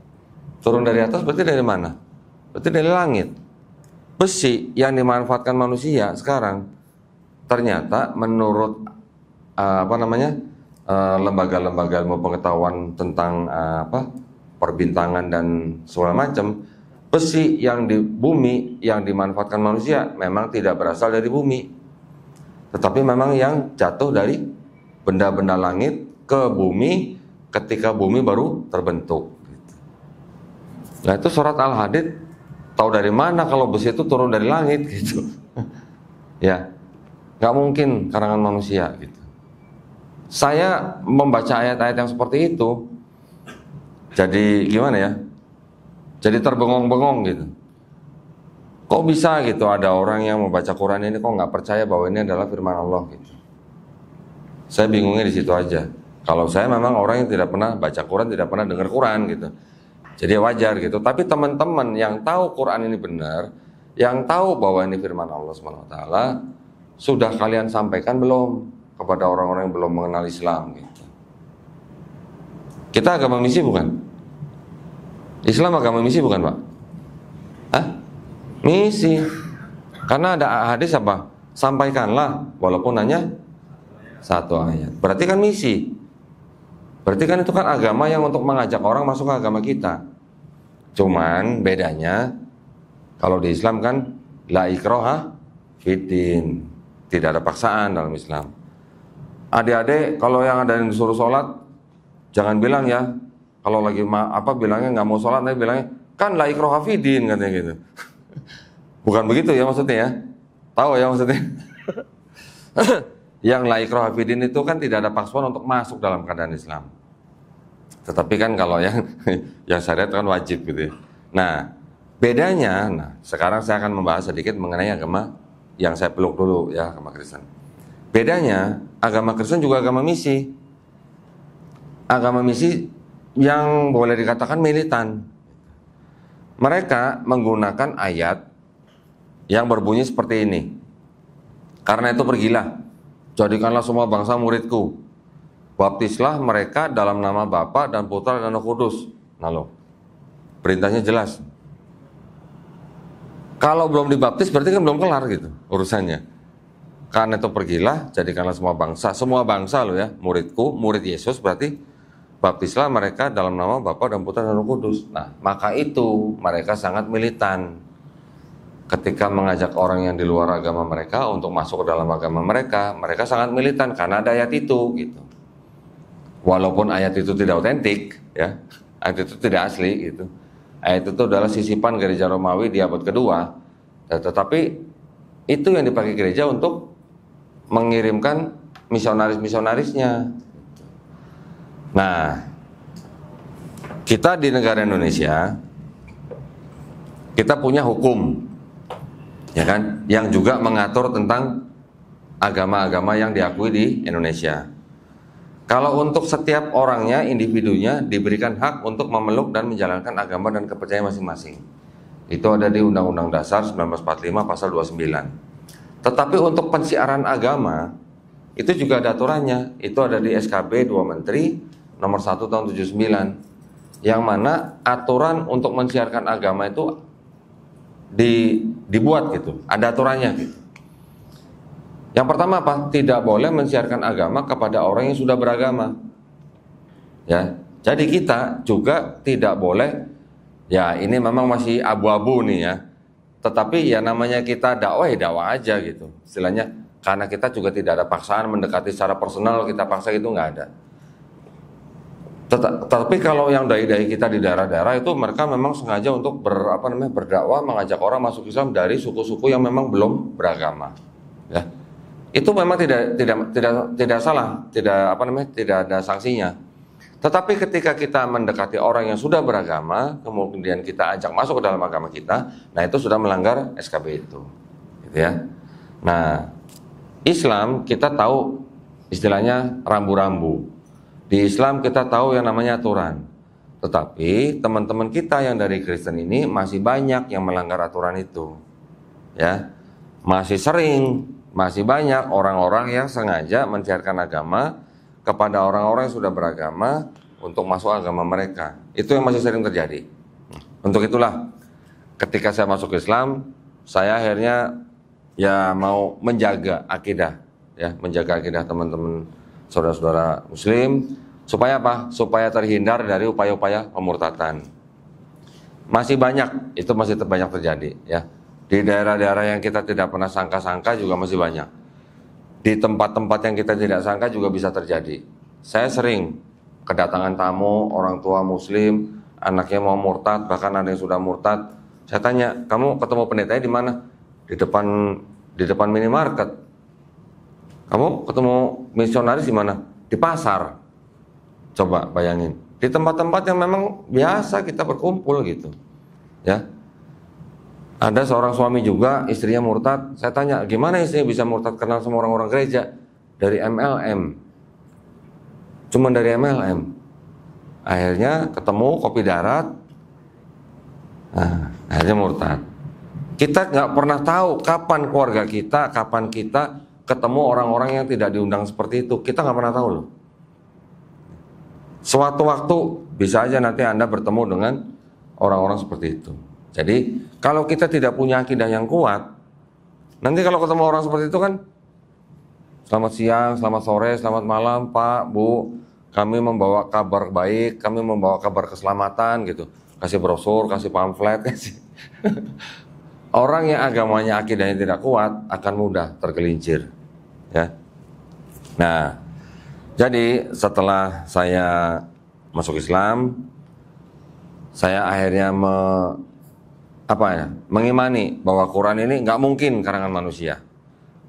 Speaker 2: Turun dari atas berarti dari mana? Berarti dari langit. Besi yang dimanfaatkan manusia sekarang ternyata menurut lembaga-lembaga ilmu pengetahuan tentang perbintangan dan segala macam, besi yang di bumi yang dimanfaatkan manusia memang tidak berasal dari bumi, tetapi memang yang jatuh dari benda-benda langit ke bumi ketika bumi baru terbentuk. Nah itu surat Al-Hadid tahu dari mana kalau besi itu turun dari langit gitu? Ya, nggak mungkin karangan manusia gitu. Saya membaca ayat-ayat yang seperti itu, jadi gimana ya? Jadi terbengong-bengong gitu. Kok bisa gitu ada orang yang membaca Quran ini kok nggak percaya bahwa ini adalah firman Allah gitu? Saya bingungnya di situ aja. Kalau saya memang orang yang tidak pernah baca Quran, tidak pernah dengar Quran gitu. Jadi wajar gitu. Tapi teman-teman yang tahu Quran ini benar, yang tahu bahwa ini firman Allah SWT, sudah kalian sampaikan belum kepada orang-orang yang belum mengenal Islam gitu? Kita agama misi bukan? Islam agama misi bukan, Pak? Misi. Karena ada hadis apa? Sampaikanlah walaupun hanya 1 ayat. Berarti kan misi. Berarti kan itu kan agama yang untuk mengajak orang masuk ke agama kita. Cuman bedanya kalau di Islam kan la ikraha fiddin, tidak ada paksaan dalam Islam. Adik-adik kalau yang ada yang disuruh sholat, jangan bilang ya kalau lagi bilangnya nggak mau sholat, nanti bilangnya kan la ikraha fiddin katanya gitu. Bukan begitu ya maksudnya ya? Tahu ya maksudnya? Yang la ikraha fiddin itu kan tidak ada paksaan untuk masuk dalam keadaan Islam. Tetapi kan kalau yang syariat kan wajib gitu ya. Nah, bedanya, sekarang saya akan membahas sedikit mengenai agama yang saya peluk dulu ya, agama Kristen. Bedanya, agama Kristen juga agama misi. Agama misi yang boleh dikatakan militan. Mereka menggunakan ayat yang berbunyi seperti ini. Karena itu pergilah, jadikanlah semua bangsa muridku. Baptislah mereka dalam nama Bapa dan Putra dan Roh Kudus. Nah loh, perintahnya jelas. Kalau belum dibaptis berarti kan belum kelar gitu urusannya. Karena itu pergilah, jadikanlah semua bangsa loh ya, muridku, murid Yesus berarti baptislah mereka dalam nama Bapa dan Putra dan Roh Kudus. Nah, maka itu mereka sangat militan. Ketika mengajak orang yang di luar agama mereka untuk masuk ke dalam agama mereka, mereka sangat militan karena ada ayat itu gitu. Walaupun ayat itu tidak otentik, ya, ayat itu tidak asli gitu. Ayat itu adalah sisipan gereja Romawi di abad kedua, tetapi itu yang dipakai gereja untuk mengirimkan misionaris-misionarisnya. Nah, kita di negara Indonesia, kita punya hukum, ya kan, yang juga mengatur tentang agama-agama yang diakui di Indonesia. Kalau untuk setiap orangnya, individunya diberikan hak untuk memeluk dan menjalankan agama dan kepercayaan masing-masing. Itu ada di Undang-Undang Dasar 1945 pasal 29. Tetapi untuk pensiaran agama, itu juga ada aturannya. Itu ada di SKB 2 Menteri nomor 1 tahun 79. Yang mana aturan untuk mensiarkan agama itu dibuat gitu. Ada aturannya gitu. Yang pertama apa? Tidak boleh mensiarkan agama kepada orang yang sudah beragama. Ya, jadi kita juga tidak boleh. Ya, ini memang masih abu-abu nih ya. Tetapi ya namanya kita dakwah ya dakwah aja gitu. Istilahnya karena kita juga tidak ada paksaan mendekati secara personal, kita paksa itu nggak ada. Tetapi kalau yang dai-dai kita di daerah-daerah itu mereka memang sengaja untuk berdakwah, mengajak orang masuk Islam dari suku-suku yang memang belum beragama. Ya. Itu memang tidak salah, tidak ada sanksinya. Tetapi ketika kita mendekati orang yang sudah beragama, kemudian kita ajak masuk ke dalam agama kita, nah itu sudah melanggar SKB itu, gitu ya. Nah, Islam kita tahu istilahnya rambu-rambu. Di Islam kita tahu yang namanya aturan. Tetapi teman-teman kita yang dari Kristen ini masih banyak yang melanggar aturan itu, ya, masih banyak orang-orang yang sengaja mensiarkan agama kepada orang-orang yang sudah beragama untuk masuk agama mereka. Itu yang masih sering terjadi. Untuk itulah ketika saya masuk Islam, saya akhirnya ya mau menjaga akidah, ya, menjaga akidah teman-teman saudara-saudara muslim supaya apa? Supaya terhindar dari upaya-upaya pemurtadan. Masih banyak, itu masih banyak terjadi, ya. Di daerah-daerah yang kita tidak pernah sangka-sangka juga masih banyak. Di tempat-tempat yang kita tidak sangka juga bisa terjadi. Saya sering kedatangan tamu, orang tua muslim, anaknya mau murtad, bahkan ada yang sudah murtad. Saya tanya, kamu ketemu pendetanya di mana? Di depan minimarket. Kamu ketemu misionaris di mana? Di pasar. Coba bayangin. Di tempat-tempat yang memang biasa kita berkumpul gitu. Ya. Ada seorang suami juga, istrinya murtad. Saya tanya, gimana istrinya bisa murtad, kenal sama orang-orang gereja? Dari MLM. Cuma dari MLM. Akhirnya ketemu kopi darat. Nah, akhirnya murtad. Kita nggak pernah tahu kapan keluarga kita, kapan kita ketemu orang-orang yang tidak diundang seperti itu. Kita nggak pernah tahu loh. Suatu waktu bisa aja nanti Anda bertemu dengan orang-orang seperti itu. Jadi kalau kita tidak punya akidah yang kuat, nanti kalau ketemu orang seperti itu kan, selamat siang, selamat sore, selamat malam Pak, Bu, kami membawa kabar baik, kami membawa kabar keselamatan gitu. Kasih brosur, kasih pamflet, kasih. Orang yang agamanya akidahnya tidak kuat akan mudah tergelincir, ya. Nah, jadi setelah saya masuk Islam, saya akhirnya mengimani bahwa Quran ini nggak mungkin karangan manusia,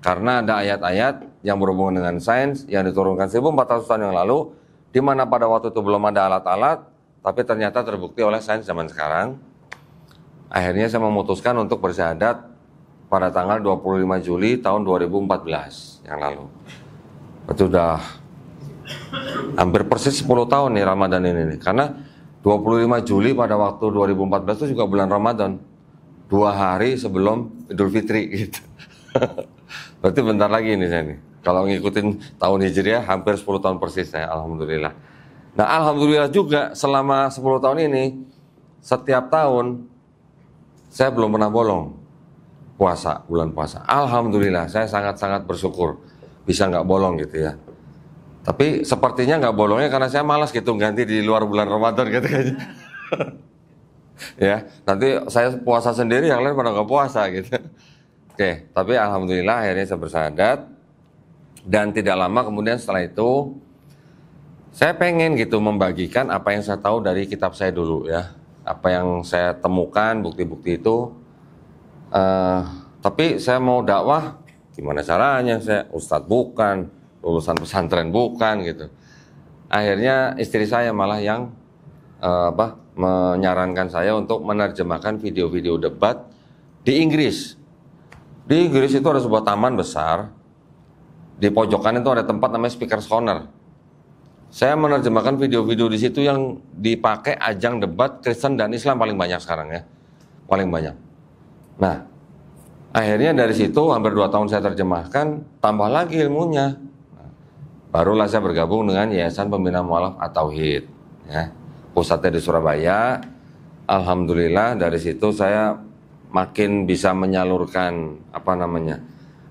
Speaker 2: karena ada ayat-ayat yang berhubungan dengan sains yang diturunkan 1400 tahun yang lalu, di mana pada waktu itu belum ada alat-alat, tapi ternyata terbukti oleh sains zaman sekarang. Akhirnya saya memutuskan untuk bersyahadat pada tanggal 25 Juli tahun 2014 yang lalu. Itu udah hampir persis 10 tahun nih Ramadan ini nih. Karena 25 Juli pada waktu 2014 itu juga bulan Ramadan. 2 hari sebelum Idul Fitri gitu. Berarti bentar lagi nih saya nih. Kalau ngikutin tahun Hijriah hampir 10 tahun persis saya, alhamdulillah. Nah, alhamdulillah juga selama 10 tahun ini setiap tahun saya belum pernah bolong puasa, bulan puasa. Alhamdulillah, saya sangat-sangat bersyukur bisa nggak bolong gitu ya. Tapi sepertinya nggak bolongnya karena saya malas gitu ganti di luar bulan Ramadan gitu kayaknya. Ya, nanti saya puasa sendiri, yang lain pada nggak puasa gitu. Oke, tapi alhamdulillah akhirnya saya bersahadat. Dan tidak lama kemudian setelah itu saya pengen gitu membagikan apa yang saya tahu dari kitab saya dulu ya. Apa yang saya temukan, bukti-bukti itu. Tapi saya mau dakwah, gimana caranya? Saya ustadz bukan, lulusan pesantren bukan gitu. Akhirnya istri saya malah yang menyarankan saya untuk menerjemahkan video-video debat di Inggris. Di Inggris itu ada sebuah taman besar. Di pojokan itu ada tempat namanya Speaker's Corner. Saya menerjemahkan video-video di situ yang dipakai ajang debat Kristen dan Islam paling banyak sekarang ya. Paling banyak. Nah, akhirnya dari situ hampir 2 tahun saya terjemahkan, tambah lagi ilmunya. Barulah saya bergabung dengan Yayasan Pembina Mu'alaf At-Tauhid ya. Pusatnya di Surabaya. Alhamdulillah dari situ saya makin bisa menyalurkan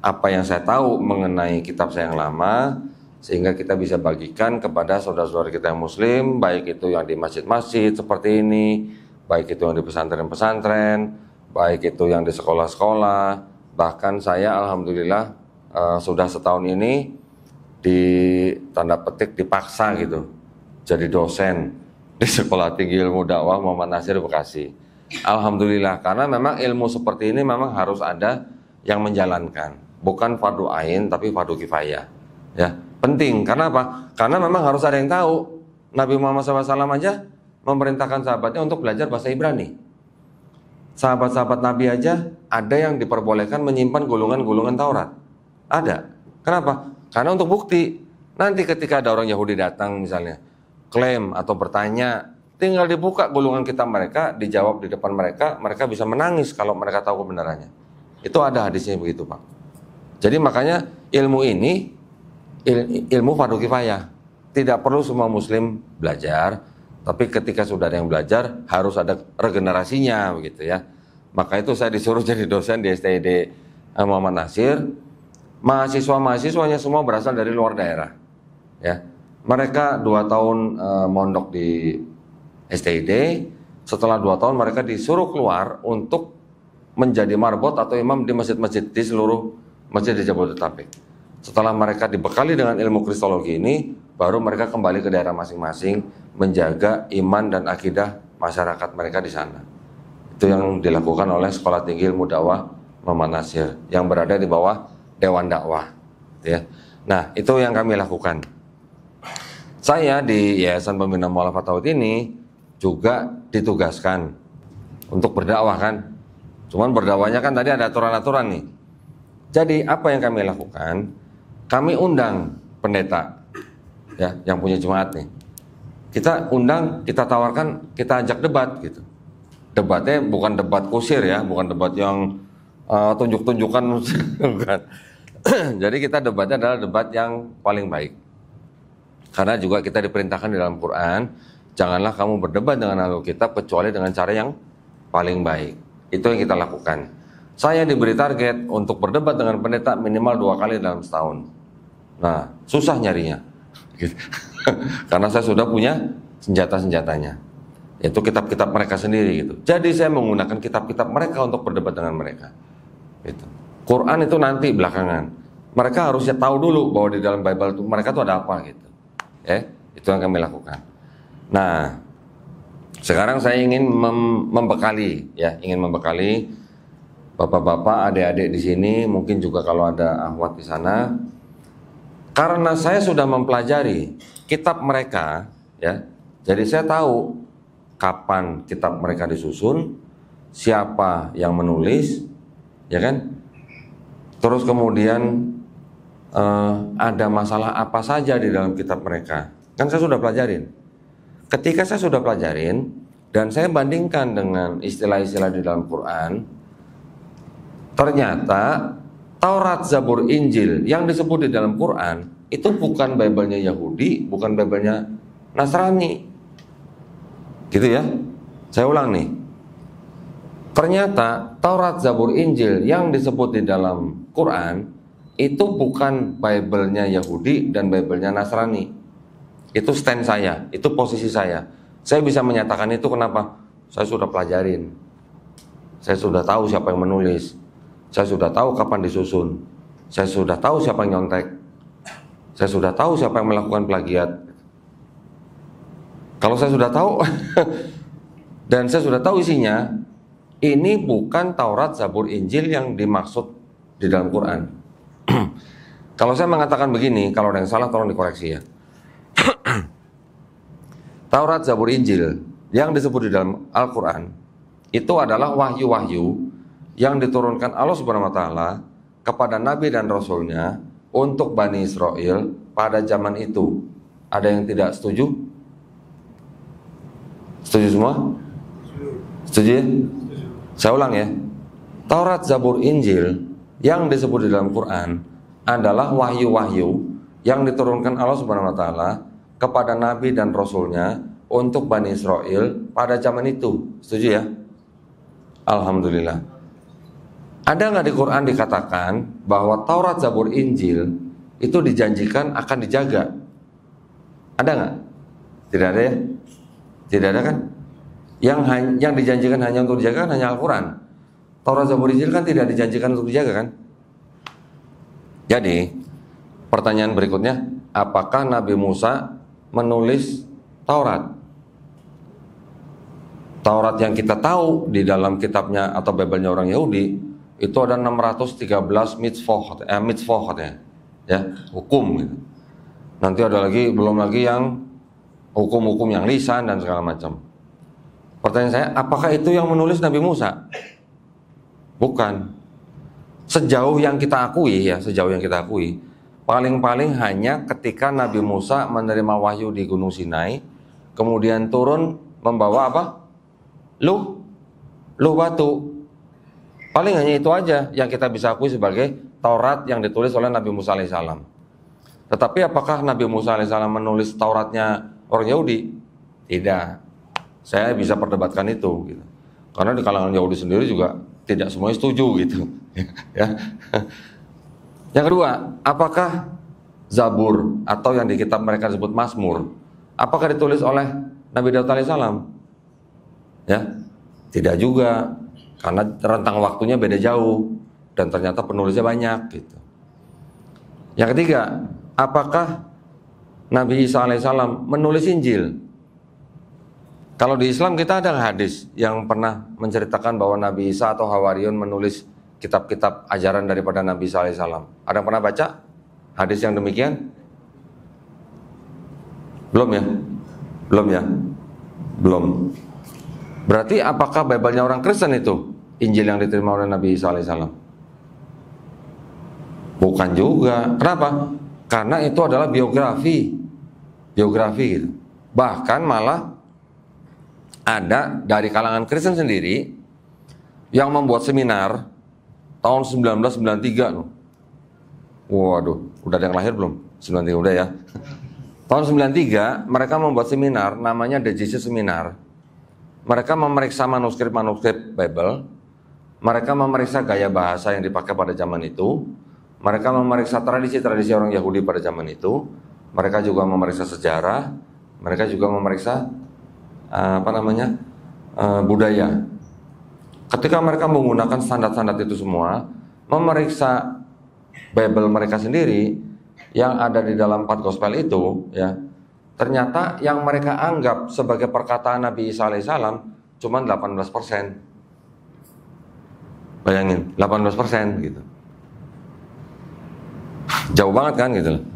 Speaker 2: apa yang saya tahu mengenai kitab saya yang lama, sehingga kita bisa bagikan kepada saudara-saudara kita yang muslim, baik itu yang di masjid-masjid seperti ini, baik itu yang di pesantren-pesantren, baik itu yang di sekolah-sekolah. Bahkan saya alhamdulillah sudah setahun ini di tanda petik dipaksa gitu jadi dosen di Sekolah Tinggi Ilmu Dakwah Muhammad Nasir Bekasi. Alhamdulillah, karena memang ilmu seperti ini memang harus ada yang menjalankan, bukan fardu ain tapi fardu kifayah. Ya, penting. Karena apa? Karena memang harus ada yang tahu. Nabi Muhammad SAW aja memerintahkan sahabatnya untuk belajar bahasa Ibrani. Sahabat-sahabat Nabi aja ada yang diperbolehkan menyimpan gulungan-gulungan Taurat. Ada. Kenapa? Karena untuk bukti. Nanti ketika ada orang Yahudi datang misalnya, klaim atau bertanya, tinggal dibuka gulungan kitab mereka, dijawab di depan mereka, mereka bisa menangis kalau mereka tahu kebenarannya. Itu ada hadisnya begitu, Pak. Jadi makanya ilmu ini ilmu fardu kifayah. Tidak perlu semua muslim belajar, tapi ketika sudah ada yang belajar harus ada regenerasinya begitu ya. Maka itu saya disuruh jadi dosen di STID Muhammad Nasir. Mahasiswa-mahasiswanya semua berasal dari luar daerah. Ya. Mereka 2 tahun mondok di STID. Setelah 2 tahun mereka disuruh keluar untuk menjadi marbot atau imam di masjid-masjid di seluruh masjid di Jabodetabek. Setelah mereka dibekali dengan ilmu kristologi ini, baru mereka kembali ke daerah masing-masing menjaga iman dan akidah masyarakat mereka di sana. Itu yang dilakukan oleh Sekolah Tinggi Ilmu Dakwah Muhammad Nasir yang berada di bawah Dewan Dakwah. Ya. Nah, itu yang kami lakukan. Saya di Yayasan Pembina Mu'alaf At-Tauhid ini juga ditugaskan untuk berdakwah kan. Cuman berdakwahnya kan tadi ada aturan-aturan nih. Jadi apa yang kami lakukan? Kami undang pendeta ya yang punya jemaat nih. Kita undang, kita tawarkan, kita ajak debat gitu. Debatnya bukan debat kusir ya, bukan debat yang tunjuk-tunjukkan bukan. Jadi kita debatnya adalah debat yang paling baik. Karena juga kita diperintahkan di dalam Quran, janganlah kamu berdebat dengan ahli kitab kecuali dengan cara yang paling baik. Itu yang kita lakukan. Saya diberi target untuk berdebat dengan pendeta minimal 2 kali dalam setahun. Nah, susah nyarinya. Karena saya sudah punya senjata-senjatanya. Yaitu kitab-kitab mereka sendiri gitu. Jadi saya menggunakan kitab-kitab mereka untuk berdebat dengan mereka. Gitu. Quran itu nanti belakangan. Mereka harusnya tahu dulu bahwa di dalam Bible itu mereka tuh ada apa gitu. Itu yang kami lakukan. Nah, sekarang saya ingin membekali bapak-bapak, adik-adik di sini, mungkin juga kalau ada akhwat di sana. Karena saya sudah mempelajari kitab mereka, ya. Jadi saya tahu kapan kitab mereka disusun, siapa yang menulis, ya kan? Terus kemudian ada masalah apa saja di dalam kitab mereka. Kan saya sudah pelajarin. Ketika saya sudah pelajarin dan saya bandingkan dengan istilah-istilah di dalam Quran, ternyata Taurat, Zabur, Injil yang disebut di dalam Quran itu bukan Bible-nya Yahudi, bukan Bible-nya Nasrani. Gitu ya. Saya ulang nih. Ternyata Taurat, Zabur, Injil yang disebut di dalam Quran itu bukan Bible-nya Yahudi dan Bible-nya Nasrani. Itu stand saya, itu posisi saya. Saya bisa menyatakan itu kenapa? Saya sudah pelajarin. Saya sudah tahu siapa yang menulis. Saya sudah tahu kapan disusun. Saya sudah tahu siapa yang nyontek. Saya sudah tahu siapa yang melakukan plagiat. Kalau saya sudah tahu dan saya sudah tahu isinya, ini bukan Taurat, Zabur, Injil yang dimaksud di dalam Quran. Kalau saya mengatakan begini, kalau ada yang salah tolong dikoreksi ya. Taurat, Zabur, Injil yang disebut di dalam Al-Quran itu adalah wahyu-wahyu yang diturunkan Allah Subhanahu wa Ta'ala kepada Nabi dan Rasulnya untuk Bani Israel pada zaman itu. Ada yang tidak setuju? Setuju semua? Setuju ya? Saya ulang ya. Taurat, Zabur, Injil yang disebut di dalam Quran adalah wahyu-wahyu yang diturunkan Allah Subhanahu wa Ta'ala kepada Nabi dan Rasulnya untuk Bani Israel pada zaman itu. Setuju ya? Alhamdulillah. Ada nggak di Quran dikatakan bahwa Taurat, Zabur, Injil itu dijanjikan akan dijaga? Ada nggak? Tidak ada ya? Tidak ada kan? Yang dijanjikan hanya untuk dijaga kan hanya Al-Quran. Taurat, Zabur, Injil kan tidak dijanjikan untuk dijaga kan? Jadi pertanyaan berikutnya, apakah Nabi Musa menulis Taurat? Taurat yang kita tahu di dalam kitabnya atau Bible-nya orang Yahudi itu ada 613 mitzvot katanya, ya, hukum gitu. Nanti ada lagi, belum lagi yang hukum-hukum yang lisan dan segala macam. Pertanyaan saya, apakah itu yang menulis Nabi Musa? Bukan. Sejauh yang kita akui ya, paling-paling hanya ketika Nabi Musa menerima wahyu di Gunung Sinai, kemudian turun membawa apa? Luh batu. Paling hanya itu aja yang kita bisa akui sebagai Taurat yang ditulis oleh Nabi Musa alaihissalam. Tetapi apakah Nabi Musa alaihissalam menulis Tauratnya orang Yahudi? Tidak. Saya bisa perdebatkan itu gitu. Karena di kalangan Yahudi sendiri juga tidak semuanya setuju gitu. Ya. Yang kedua, apakah Zabur atau yang di kitab mereka disebut Mazmur, apakah ditulis oleh Nabi Daud alaihissalam? Ya, tidak juga, karena rentang waktunya beda jauh dan ternyata penulisnya banyak gitu. Yang ketiga, apakah Nabi Isa alaihissalam menulis Injil? Kalau di Islam kita ada hadis yang pernah menceritakan bahwa Nabi Isa atau Hawariun menulis kitab-kitab ajaran daripada Nabi Isa alaihissalam. Ada yang pernah baca hadis yang demikian? Belum ya? Belum. Berarti apakah Bible-nya orang Kristen itu Injil yang diterima oleh Nabi Isa alaihissalam? Bukan juga. Kenapa? Karena itu adalah biografi gitu. Bahkan malah ada dari kalangan Kristen sendiri yang membuat seminar tahun 1993 loh. Waduh, udah ada yang lahir belum? 93 udah ya. Tahun 93 mereka membuat seminar namanya The Jesus Seminar. Mereka memeriksa manuskrip Bible. Mereka memeriksa gaya bahasa yang dipakai pada zaman itu. Mereka memeriksa tradisi-tradisi orang Yahudi pada zaman itu. Mereka juga memeriksa sejarah. Mereka juga memeriksa budaya. Ketika mereka menggunakan standar-standar itu semua, memeriksa Bible mereka sendiri yang ada di dalam 4 gospel itu, ya, ternyata yang mereka anggap sebagai perkataan Nabi Isa alaihissalam cuma 18%. Bayangin, 18% gitu. Jauh banget kan gitu.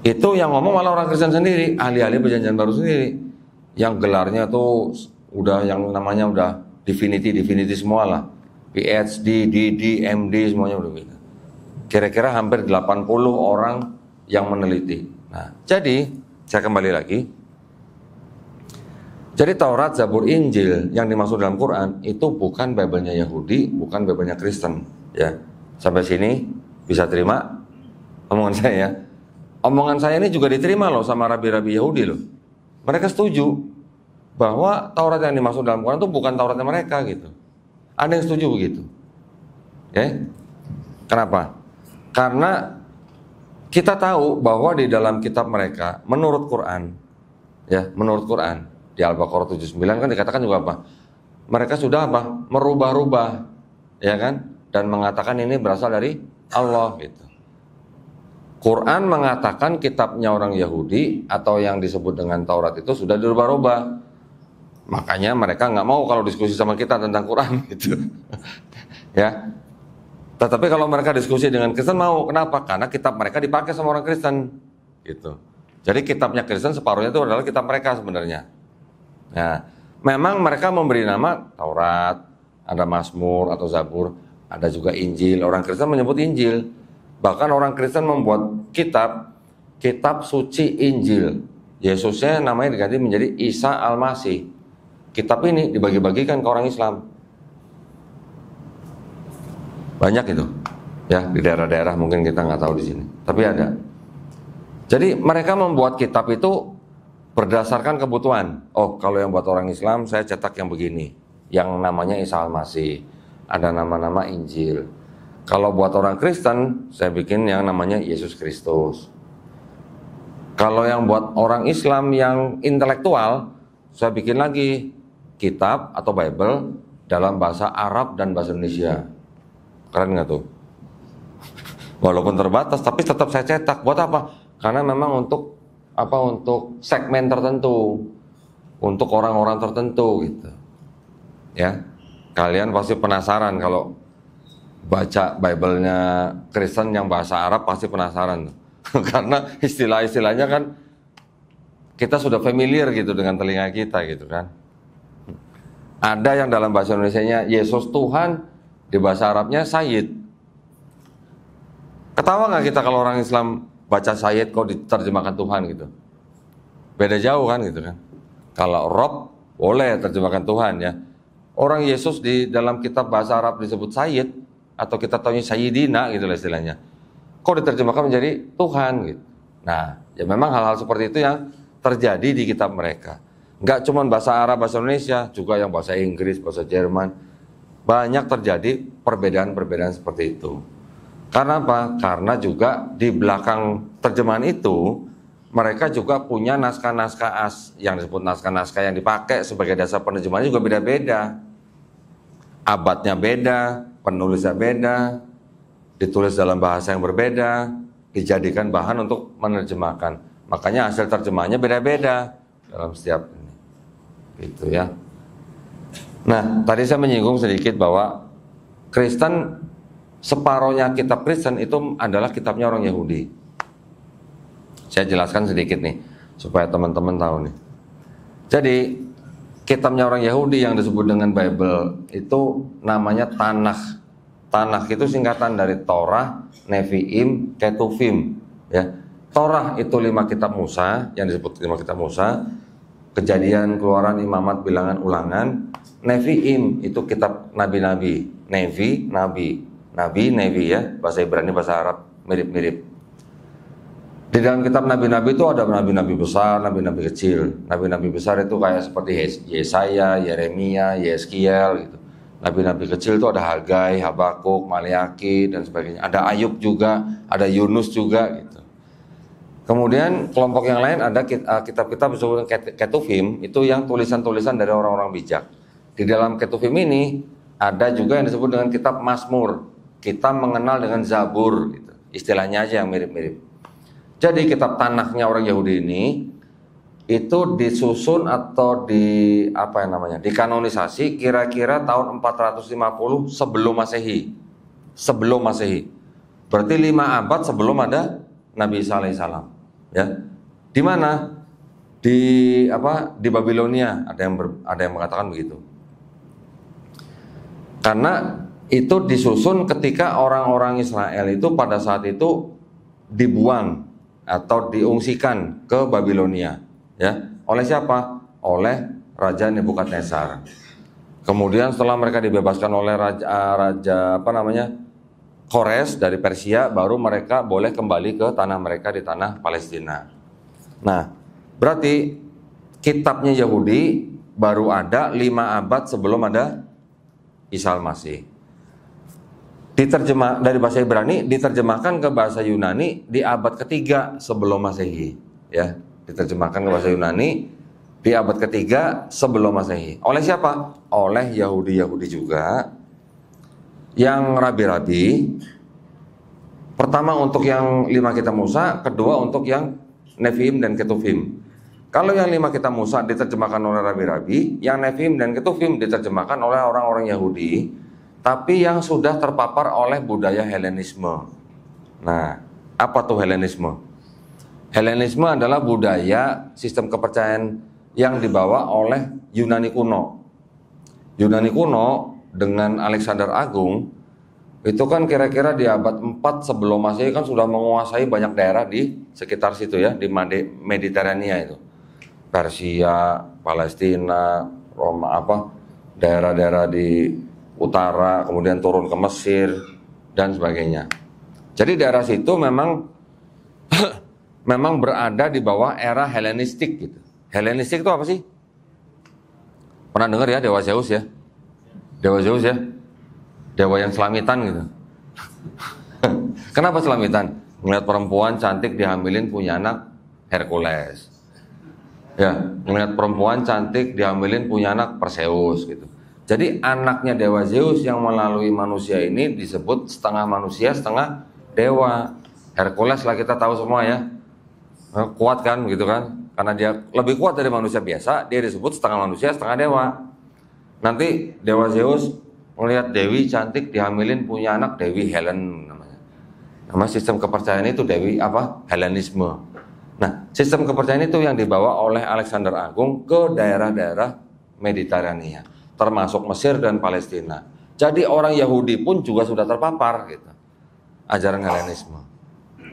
Speaker 2: Itu yang ngomong malah orang Kristen sendiri, ahli-ahli perjanjian baru sendiri. Yang gelarnya tuh udah yang namanya udah divinity semua lah. PhD, DD, MD semuanya udah gitu. Kira-kira hampir 80 orang yang meneliti. Nah, jadi saya kembali lagi. Jadi Taurat, Zabur, Injil yang dimaksud dalam Quran itu bukan Bible-nya Yahudi, bukan Bible-nya Kristen, ya. Sampai sini bisa terima omongan saya ya. Omongan saya ini juga diterima loh sama rabi-rabi Yahudi loh. Mereka setuju bahwa Taurat yang dimaksud dalam Quran itu bukan Tauratnya mereka gitu. Ada yang setuju begitu. Ya. Kenapa? Karena kita tahu bahwa di dalam kitab mereka menurut Quran, ya, menurut Quran di Al-Baqarah 79 kan dikatakan juga apa? Mereka sudah apa? Merubah-rubah, ya kan? Dan mengatakan ini berasal dari Allah gitu. Quran mengatakan kitabnya orang Yahudi atau yang disebut dengan Taurat itu sudah dirubah-rubah. Makanya mereka nggak mau kalau diskusi sama kita tentang Quran gitu. Ya. Tetapi kalau mereka diskusi dengan Kristen mau. Kenapa? Karena kitab mereka dipakai sama orang Kristen gitu. Jadi kitabnya Kristen separuhnya itu adalah kitab mereka sebenarnya. Nah, memang mereka memberi nama Taurat, ada Mazmur atau Zabur, ada juga Injil. Orang Kristen menyebut Injil. Bahkan orang Kristen membuat kitab suci Injil. Yesusnya namanya diganti menjadi Isa Al-Masih. Kitab ini dibagi-bagikan ke orang Islam. Banyak itu, ya, di daerah-daerah mungkin kita nggak tahu di sini, tapi ada. Jadi mereka membuat kitab itu berdasarkan kebutuhan. Oh, kalau yang buat orang Islam saya cetak yang begini, yang namanya Isa Al-Masih, ada nama-nama Injil. Kalau buat orang Kristen saya bikin yang namanya Yesus Kristus. Kalau yang buat orang Islam yang intelektual saya bikin lagi kitab atau Bible dalam bahasa Arab dan bahasa Indonesia. Keren nggak tuh? Walaupun terbatas, tapi tetap saya cetak. Buat apa? Karena memang untuk apa? Untuk segmen tertentu, untuk orang-orang tertentu, gitu. Ya, kalian pasti penasaran kalau baca Bible-nya Kristen yang bahasa Arab pasti penasaran, karena istilah-istilahnya kan kita sudah familiar gitu dengan telinga kita, gitu kan. Ada yang dalam bahasa Indonesianya Yesus Tuhan. Di bahasa Arabnya Sayyid. Ketawa nggak kita kalau orang Islam baca Sayyid kok diterjemahkan Tuhan gitu? Beda jauh kan gitu kan? Kalau Rob boleh terjemahkan Tuhan ya. Orang Yesus di dalam kitab bahasa Arab disebut Sayyid atau kita tahunya Sayyidina gitu lah istilahnya. Kok diterjemahkan menjadi Tuhan gitu? Nah, ya memang hal-hal seperti itu yang terjadi di kitab mereka. Nggak cuma bahasa Arab, bahasa Indonesia, juga yang bahasa Inggris, bahasa Jerman. Banyak terjadi perbedaan-perbedaan seperti itu. Karena apa? Karena juga di belakang terjemahan itu mereka juga punya naskah-naskah yang disebut naskah-naskah yang dipakai sebagai dasar penerjemahan juga beda-beda. Abadnya beda, penulisnya beda, ditulis dalam bahasa yang berbeda, dijadikan bahan untuk menerjemahkan. Makanya hasil terjemahannya beda-beda dalam setiap ini. Gitu ya. Nah, tadi saya menyinggung sedikit bahwa Kristen, separohnya kitab Kristen itu adalah kitabnya orang Yahudi. Saya jelaskan sedikit nih, supaya teman-teman tahu nih. Jadi, kitabnya orang Yahudi yang disebut dengan Bible itu namanya Tanakh. Tanakh itu singkatan dari Torah, Nevi'im, Ketuvim. Ya. Torah itu 5 kitab Musa, yang disebut 5 kitab Musa. Kejadian, Keluaran, Imamat, Bilangan, Ulangan. Nevi'im itu kitab nabi-nabi. Nevi, nabi. Nabi, Nevi ya. Bahasa Ibrani, bahasa Arab. Mirip-mirip. Di dalam kitab nabi-nabi itu ada nabi-nabi besar, nabi-nabi kecil. Nabi-nabi besar itu kayak seperti Yesaya, Yeremia, Yeskiel gitu. Nabi-nabi kecil itu ada Hagai, Habakuk, Maleaki, dan sebagainya. Ada Ayub juga, ada Yunus juga gitu. Kemudian kelompok yang lain ada kitab-kitab disebut Ketuvim, itu yang tulisan-tulisan dari orang-orang bijak. Di dalam Ketuvim ini ada juga yang disebut dengan kitab Mazmur. Kita mengenal dengan Zabur gitu. Istilahnya aja yang mirip-mirip. Jadi kitab Tanakhnya orang Yahudi ini itu disusun atau dikanonisasi kira-kira tahun 450 sebelum Masehi. Sebelum Masehi. Berarti 5 abad sebelum ada Nabi Isa alaihissalam. Ya. Di mana? Di Babilonia, ada yang mengatakan begitu. Karena itu disusun ketika orang-orang Israel itu pada saat itu dibuang atau diungsikan ke Babilonia, ya. Oleh siapa? Oleh Raja Nebukadnezar. Kemudian setelah mereka dibebaskan oleh raja Kores dari Persia, baru mereka boleh kembali ke tanah mereka di tanah Palestina. Nah, berarti kitabnya Yahudi baru ada 5 abad sebelum ada Isa Al-Masih. Diterjemah dari bahasa Ibrani, diterjemahkan ke bahasa Yunani di abad ketiga sebelum Masehi, ya. Diterjemahkan ke bahasa Yunani di abad ketiga sebelum Masehi. Oleh siapa? Oleh Yahudi juga, yang rabi-rabi. Pertama untuk yang 5 kitab Musa, kedua untuk yang Neviim dan Ketuvim. Kalau yang 5 kitab Musa diterjemahkan oleh rabi-rabi, yang Neviim dan Ketuvim diterjemahkan oleh orang-orang Yahudi, tapi yang sudah terpapar oleh budaya Helenisme. Nah, apa tuh Helenisme? Helenisme adalah budaya sistem kepercayaan yang dibawa oleh Yunani kuno. Yunani kuno dengan Alexander Agung itu kan kira-kira di abad 4 sebelum Masehi kan sudah menguasai banyak daerah di sekitar situ, ya, di Mediterania itu. Persia, Palestina, Roma, daerah-daerah di utara, kemudian turun ke Mesir dan sebagainya. Jadi daerah situ memang memang berada di bawah era Helenistik gitu. Helenistik itu apa sih? Pernah dengar ya, dewa Zeus ya? Dewa Zeus ya? Dewa yang selamitan gitu. Kenapa selamitan? Melihat perempuan cantik dihamilin punya anak, Hercules. Ya, melihat perempuan cantik dihamilin punya anak, Perseus gitu. Jadi anaknya dewa Zeus yang melalui manusia ini disebut setengah manusia, setengah dewa. Hercules lah kita tahu semua ya. Kuat kan gitu kan. Karena dia lebih kuat dari manusia biasa, dia disebut setengah manusia, setengah dewa. Nanti dewa Zeus melihat Dewi cantik dihamilin punya anak, Dewi Helen namanya. Nama sistem kepercayaan itu Dewi Helenisme. Nah, sistem kepercayaan itu yang dibawa oleh Alexander Agung ke daerah-daerah Mediterania, termasuk Mesir dan Palestina. Jadi orang Yahudi pun juga sudah terpapar gitu, ajaran Helenisme.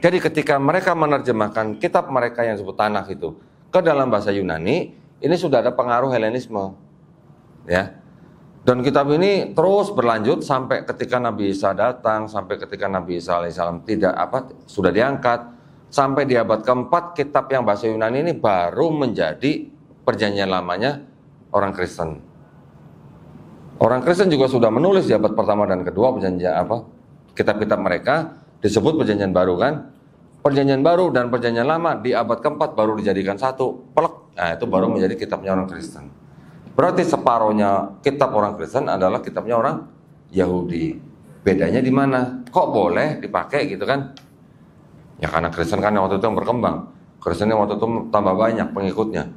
Speaker 2: Jadi ketika mereka menerjemahkan kitab mereka yang disebut Tanakh itu ke dalam bahasa Yunani, ini sudah ada pengaruh Helenisme, ya. Dan kitab ini terus berlanjut sampai ketika Nabi Isa datang, sampai ketika Nabi Isa alaihissalam sudah diangkat, sampai di abad keempat kitab yang bahasa Yunani ini baru menjadi perjanjian lamanya orang Kristen. Orang Kristen juga sudah menulis di abad pertama dan kedua perjanjian kitab-kitab mereka disebut perjanjian baru kan. Perjanjian baru dan perjanjian lama di abad keempat baru dijadikan satu, pelek. Nah, itu baru menjadi kitabnya orang Kristen. Berarti separohnya kitab orang Kristen adalah kitabnya orang Yahudi. Bedanya di mana? Kok boleh dipakai gitu kan? Ya karena Kristen kan yang waktu itu yang berkembang. Kristen yang waktu itu tambah banyak pengikutnya.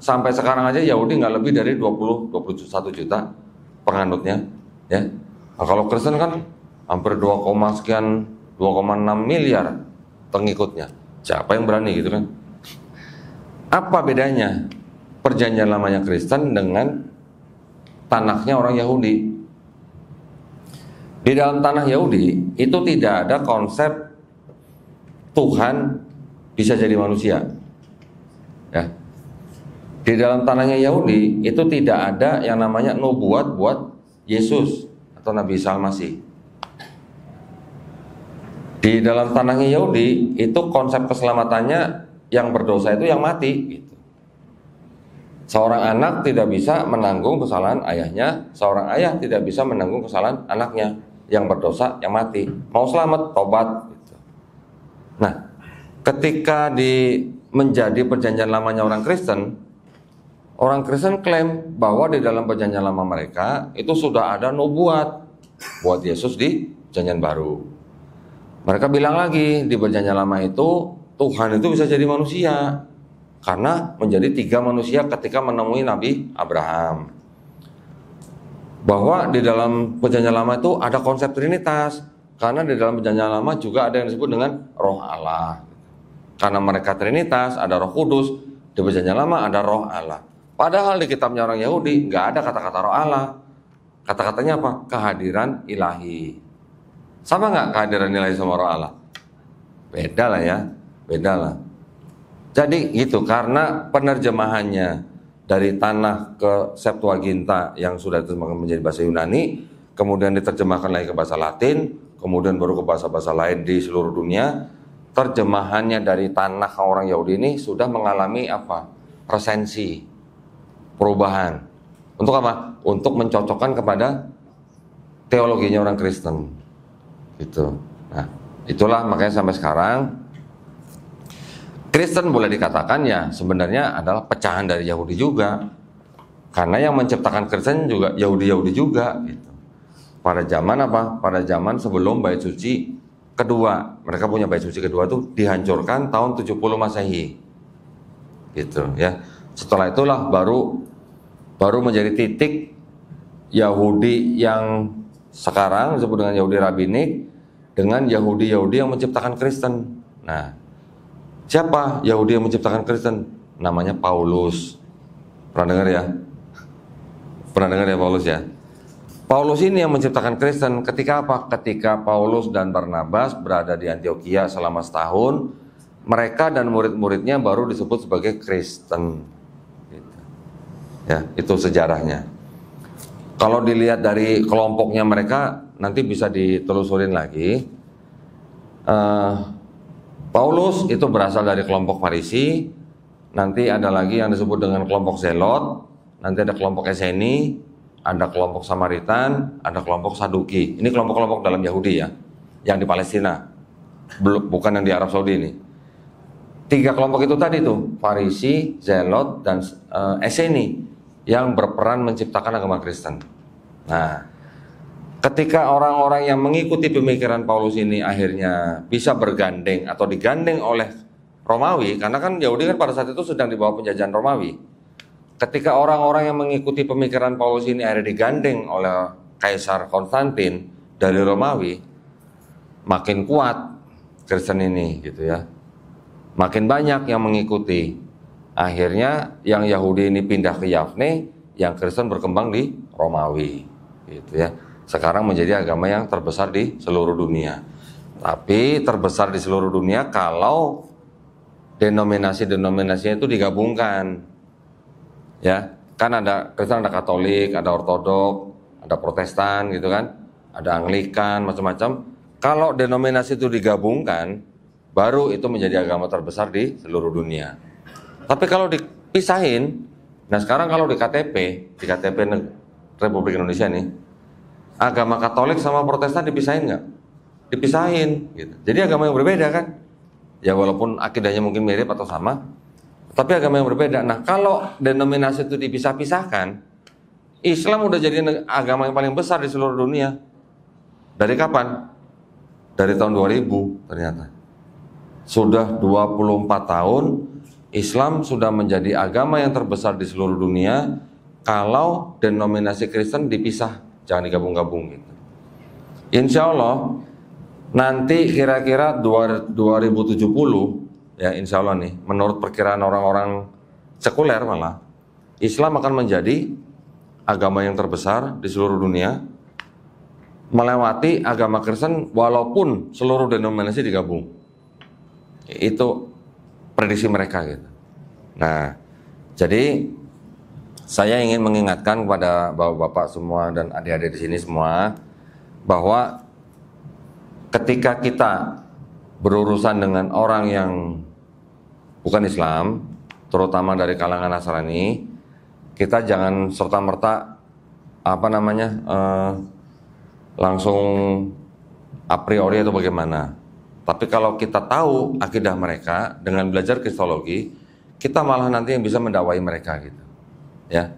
Speaker 2: Sampai sekarang aja Yahudi nggak lebih dari 21 juta penganutnya, ya. Nah, kalau Kristen kan hampir 2,6 miliar pengikutnya. Siapa yang berani gitu kan? Apa bedanya perjanjian lamanya Kristen dengan Tanakhnya orang Yahudi? Di dalam tanah Yahudi itu tidak ada konsep Tuhan bisa jadi manusia, ya. Di dalam tanahnya Yahudi itu tidak ada yang namanya nubuat buat Yesus atau Nabi Isa Al-Masih. Di dalam tanahnya Yahudi itu konsep keselamatannya yang berdosa itu yang mati gitu. Seorang anak tidak bisa menanggung kesalahan ayahnya, seorang ayah tidak bisa menanggung kesalahan anaknya yang berdosa yang mati. Mau selamat tobat gitu. Nah, ketika menjadi perjanjian lamanya orang Kristen klaim bahwa di dalam perjanjian lama mereka itu sudah ada nubuat buat Yesus di perjanjian baru. Mereka bilang lagi di perjanjian lama itu Tuhan itu bisa jadi manusia karena menjadi 3 manusia ketika menemui Nabi Abraham. Bahwa di dalam perjanjian lama itu ada konsep Trinitas, karena di dalam perjanjian lama juga ada yang disebut dengan Roh Allah. Karena mereka Trinitas, ada Roh Kudus, di perjanjian lama ada Roh Allah. Padahal di kitabnya orang Yahudi nggak ada kata-kata Roh Allah. Kata-katanya apa? Kehadiran ilahi. Sama nggak kehadiran ilahi sama roh Allah? Beda lah ya, beda lah. Jadi gitu, karena penerjemahannya dari tanah ke Septuaginta yang sudah diterjemahkan menjadi bahasa Yunani, kemudian diterjemahkan lagi ke bahasa Latin, kemudian baru ke bahasa-bahasa lain di seluruh dunia. Terjemahannya dari tanah orang Yahudi ini sudah mengalami apa? Resensi, perubahan. Untuk apa? Untuk mencocokkan kepada teologinya orang Kristen. Gitu. Nah, itulah makanya sampai sekarang Kristen boleh dikatakan ya sebenarnya adalah pecahan dari Yahudi juga. Karena yang menciptakan Kristen juga Yahudi-Yahudi juga gitu. Pada zaman apa? Pada zaman sebelum Bait Suci kedua. Mereka punya Bait Suci kedua tuh dihancurkan tahun 70 Masehi. Gitu ya. Setelah itulah baru menjadi titik Yahudi yang sekarang disebut dengan Yahudi Rabbinik dengan Yahudi-Yahudi yang menciptakan Kristen. Nah, siapa Yahudi yang menciptakan Kristen? Namanya Paulus. Pernah dengar ya? Pernah dengar ya Paulus ya? Paulus ini yang menciptakan Kristen ketika apa? Ketika Paulus dan Barnabas berada di Antioquia selama setahun, mereka dan murid-muridnya baru disebut sebagai Kristen. Gitu. Ya, itu sejarahnya. Kalau dilihat dari kelompoknya mereka, nanti bisa ditelusurin lagi. Paulus itu berasal dari kelompok Farisi, nanti ada lagi yang disebut dengan kelompok Zelot, nanti ada kelompok Eseni, ada kelompok Samaritan, ada kelompok Saduki. Ini kelompok-kelompok dalam Yahudi ya, yang di Palestina, bukan yang di Arab Saudi ini. 3 kelompok itu tadi tuh, Farisi, Zelot, dan Eseni, yang berperan menciptakan agama Kristen. Nah, ketika orang-orang yang mengikuti pemikiran Paulus ini akhirnya bisa bergandeng atau digandeng oleh Romawi, karena kan Yahudi kan pada saat itu sedang di bawah penjajahan Romawi. Ketika orang-orang yang mengikuti pemikiran Paulus ini akhirnya digandeng oleh Kaisar Konstantin dari Romawi, makin kuat Kristen ini gitu ya. Makin banyak yang mengikuti. Akhirnya yang Yahudi ini pindah ke Yafne, yang Kristen berkembang di Romawi gitu ya. Sekarang menjadi agama yang terbesar di seluruh dunia. Tapi terbesar di seluruh dunia kalau denominasi-denominasinya itu digabungkan. Ya, kan ada Kristen, ada Katolik, ada Ortodok, ada Protestan gitu kan, ada Anglikan, macam-macam. Kalau denominasi itu digabungkan, baru itu menjadi agama terbesar di seluruh dunia. Tapi kalau dipisahin, nah sekarang kalau di KTP Republik Indonesia nih, agama Katolik sama Protestan dipisahin nggak? Dipisahin gitu. Jadi agama yang berbeda kan? Ya walaupun akidahnya mungkin mirip atau sama, tapi agama yang berbeda. Nah kalau denominasi itu dipisah-pisahkan, Islam udah jadi agama yang paling besar di seluruh dunia. Dari kapan? Dari tahun 2000 ternyata. Sudah 24 tahun Islam sudah menjadi agama yang terbesar di seluruh dunia kalau denominasi Kristen dipisah, jangan digabung-gabung gitu. Insya Allah nanti kira-kira 2070 ya insya Allah nih, menurut perkiraan orang-orang sekuler malah, Islam akan menjadi agama yang terbesar di seluruh dunia, melewati agama Kristen walaupun seluruh denominasi digabung. Itu prediksi mereka gitu. Nah, jadi saya ingin mengingatkan kepada bapak-bapak semua dan adik-adik di sini semua bahwa ketika kita berurusan dengan orang yang bukan Islam, terutama dari kalangan Nasrani, kita jangan serta-merta langsung a priori atau bagaimana. Tapi kalau kita tahu akidah mereka dengan belajar kristologi, kita malah nanti yang bisa mendakwai mereka gitu. Ya.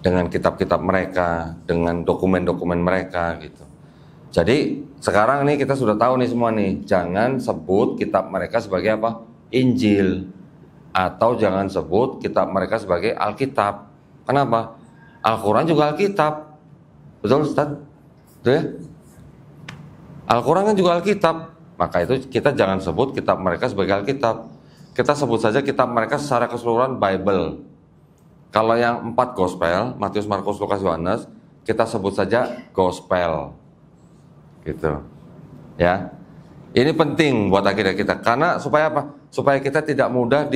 Speaker 2: Dengan kitab-kitab mereka, dengan dokumen-dokumen mereka gitu. Jadi sekarang nih kita sudah tahu nih semua nih, jangan sebut kitab mereka sebagai apa? Injil, atau jangan sebut kitab mereka sebagai Alkitab. Kenapa? Al-Quran juga Alkitab. Betul Ustaz? Betul ya? Al-Quran kan juga Alkitab. Maka itu kita jangan sebut kitab mereka sebagai Alkitab. Kita sebut saja kitab mereka secara keseluruhan Bible. Kalau yang 4 gospel, Matius, Markus, Lukas, Yohanes, kita sebut saja gospel, gitu. Ya, ini penting buat akidah kita. Karena supaya apa? Supaya kita tidak mudah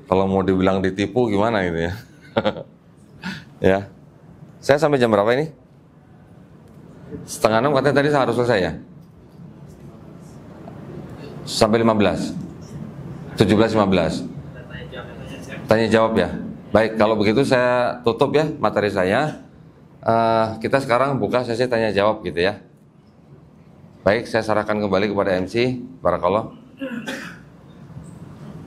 Speaker 2: kalau mau dibilang ditipu gimana gitu ya. Ya, saya sampai jam berapa ini? 5:30 katanya tadi saya harus selesai ya. Sampai 15, 17:15. Tanya jawab ya. Baik, kalau begitu saya tutup ya materi saya. Kita sekarang buka sesi tanya jawab gitu ya. Baik, saya serahkan kembali kepada MC. Barakallah.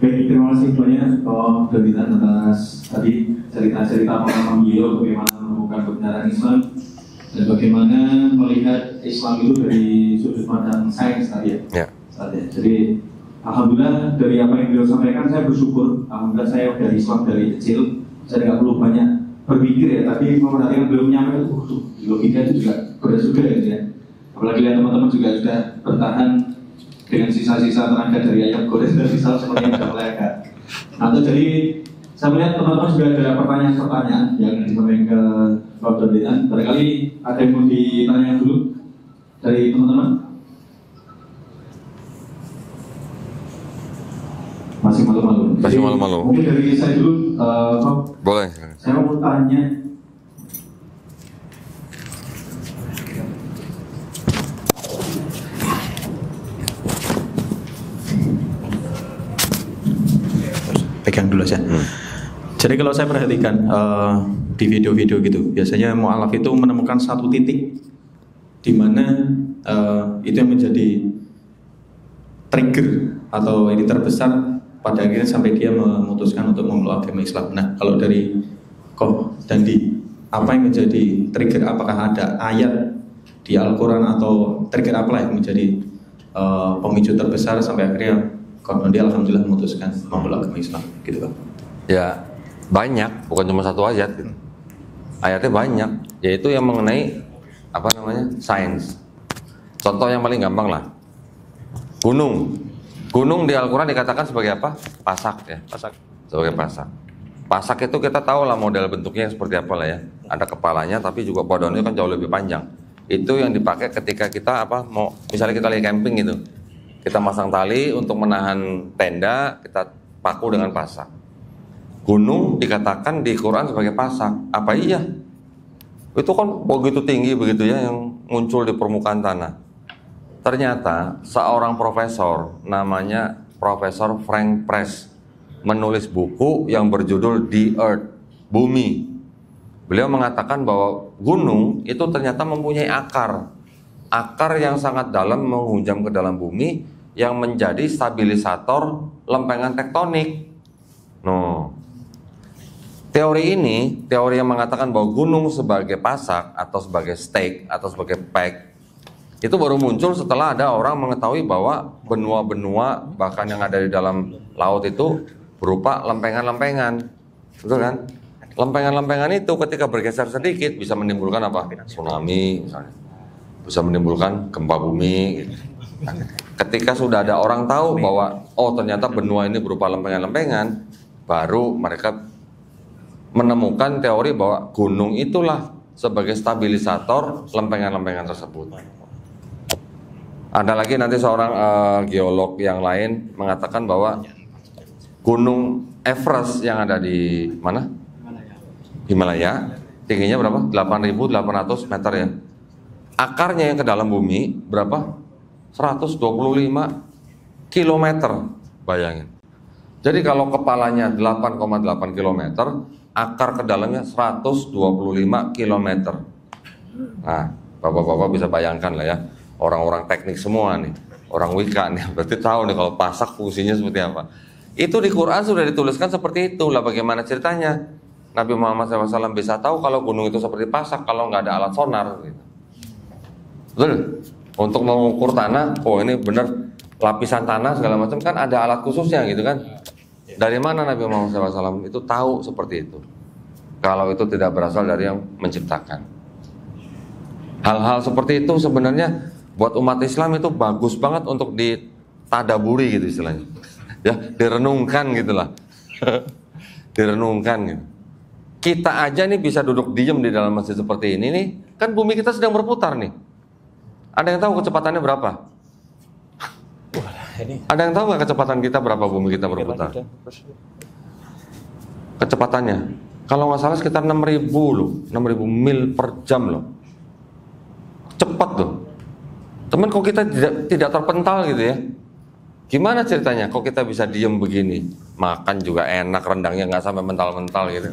Speaker 3: Baik, terima kasih banyak Pak Davidan atas tadi cerita-cerita pengalaman beliau bagaimana menemukan kebenaran Islam dan bagaimana melihat Islam itu dari sudut pandang sains tadi ya. Jadi alhamdulillah dari apa yang beliau sampaikan saya bersyukur. Alhamdulillah saya dari Islam dari kecil, saya nggak perlu banyak berpikir ya, tapi memperhatikan beliau menyampaikan logika itu juga berat juga ya. Apalagi lihat teman-teman juga sudah bertahan dengan sisa-sisa tenaga dari ayam goreng dan sisa seperti yang sudah melekat. Nah, jadi saya melihat teman-teman juga ada pertanyaan-pertanyaan yang disampaikan ke Prof. Davidan. Barangkali ada yang mau ditanya dulu dari teman-teman. Masih malu-malu. Mungkin dari saya dulu, Prof.
Speaker 2: Boleh.
Speaker 3: Saya mau tanya. Pegang dulu aja. Jadi kalau saya perhatikan di video-video gitu, biasanya mu'alaf itu menemukan satu titik di mana itu yang menjadi trigger atau ini terbesar pada akhirnya sampai dia memutuskan untuk memeluk agama Islam. Nah, kalau dari Koh Dandi, apa yang menjadi trigger? Apakah ada ayat di Al-Quran atau trigger apalah yang menjadi pemicu terbesar sampai akhirnya Koh Dandi alhamdulillah memutuskan memeluk agama Islam, gitu Pak?
Speaker 2: Ya, banyak, bukan cuma satu ayat. Gitu. Ayatnya banyak, yaitu yang mengenai sains. Contoh yang paling gampang lah, gunung. Gunung di Al-Quran dikatakan sebagai apa? Pasak ya. Sebagai pasak. Pasak itu kita tahu lah model bentuknya seperti apa lah ya. Ada kepalanya tapi juga badannya kan jauh lebih panjang. Itu yang dipakai ketika kita misalnya kita lagi camping gitu. Kita masang tali untuk menahan tenda, kita paku dengan pasak. Gunung dikatakan di Quran sebagai pasak. Apa iya? Itu kan begitu tinggi begitu ya yang muncul di permukaan tanah. Ternyata seorang profesor namanya Profesor Frank Press menulis buku yang berjudul The Earth, Bumi. Beliau mengatakan bahwa gunung itu ternyata mempunyai akar yang sangat dalam menghunjam ke dalam bumi yang menjadi stabilisator lempengan tektonik. Teori yang mengatakan bahwa gunung sebagai pasak atau sebagai stake atau sebagai peg itu baru muncul setelah ada orang mengetahui bahwa benua-benua bahkan yang ada di dalam laut itu berupa lempengan-lempengan, betul kan? Lempengan-lempengan itu ketika bergeser sedikit bisa menimbulkan apa? Tsunami, misalnya. Bisa menimbulkan gempa bumi. Gitu. Nah, ketika sudah ada orang tahu bahwa ternyata benua ini berupa lempengan-lempengan, baru mereka menemukan teori bahwa gunung itulah sebagai stabilisator lempengan-lempengan tersebut. Ada lagi nanti seorang geolog yang lain mengatakan bahwa gunung Everest yang ada di mana? Himalaya. Tingginya berapa? 8.800 meter ya. Akarnya yang ke dalam bumi berapa? 125 kilometer. Bayangin. Jadi kalau kepalanya 8,8 kilometer, akar ke dalamnya 125 kilometer. Nah, bapak-bapak bisa bayangkan lah ya. Orang-orang teknik semua nih, orang wika nih, berarti tahu nih kalau pasak fungsinya seperti apa. Itu di Quran sudah dituliskan seperti itu lah. Bagaimana ceritanya? Nabi Muhammad SAW bisa tahu kalau gunung itu seperti pasak kalau nggak ada alat sonar. Gitu. Betul? Untuk mengukur tanah, ini benar lapisan tanah segala macam kan ada alat khususnya gitu kan. Dari mana Nabi Muhammad SAW itu tahu seperti itu? Kalau itu tidak berasal dari yang menciptakan. Hal-hal seperti itu sebenarnya buat umat Islam itu bagus banget untuk ditadaburi gitu istilahnya. Ya, direnungkan gitulah. Direnungkan gitu. kita aja nih bisa duduk diem di dalam masjid seperti ini nih, kan bumi kita sedang berputar nih. Ada yang tahu kecepatannya berapa? Ada yang tahu nggak kecepatan kita berapa bumi kita berputar? Kecepatannya, kalau nggak salah sekitar 6.000 loh, 6.000 mil per jam loh. Cepat loh. Teman, kok kita tidak terpental gitu ya? Gimana ceritanya? Kok kita bisa diem begini? Makan juga enak, rendangnya nggak sampai mental-mental gitu.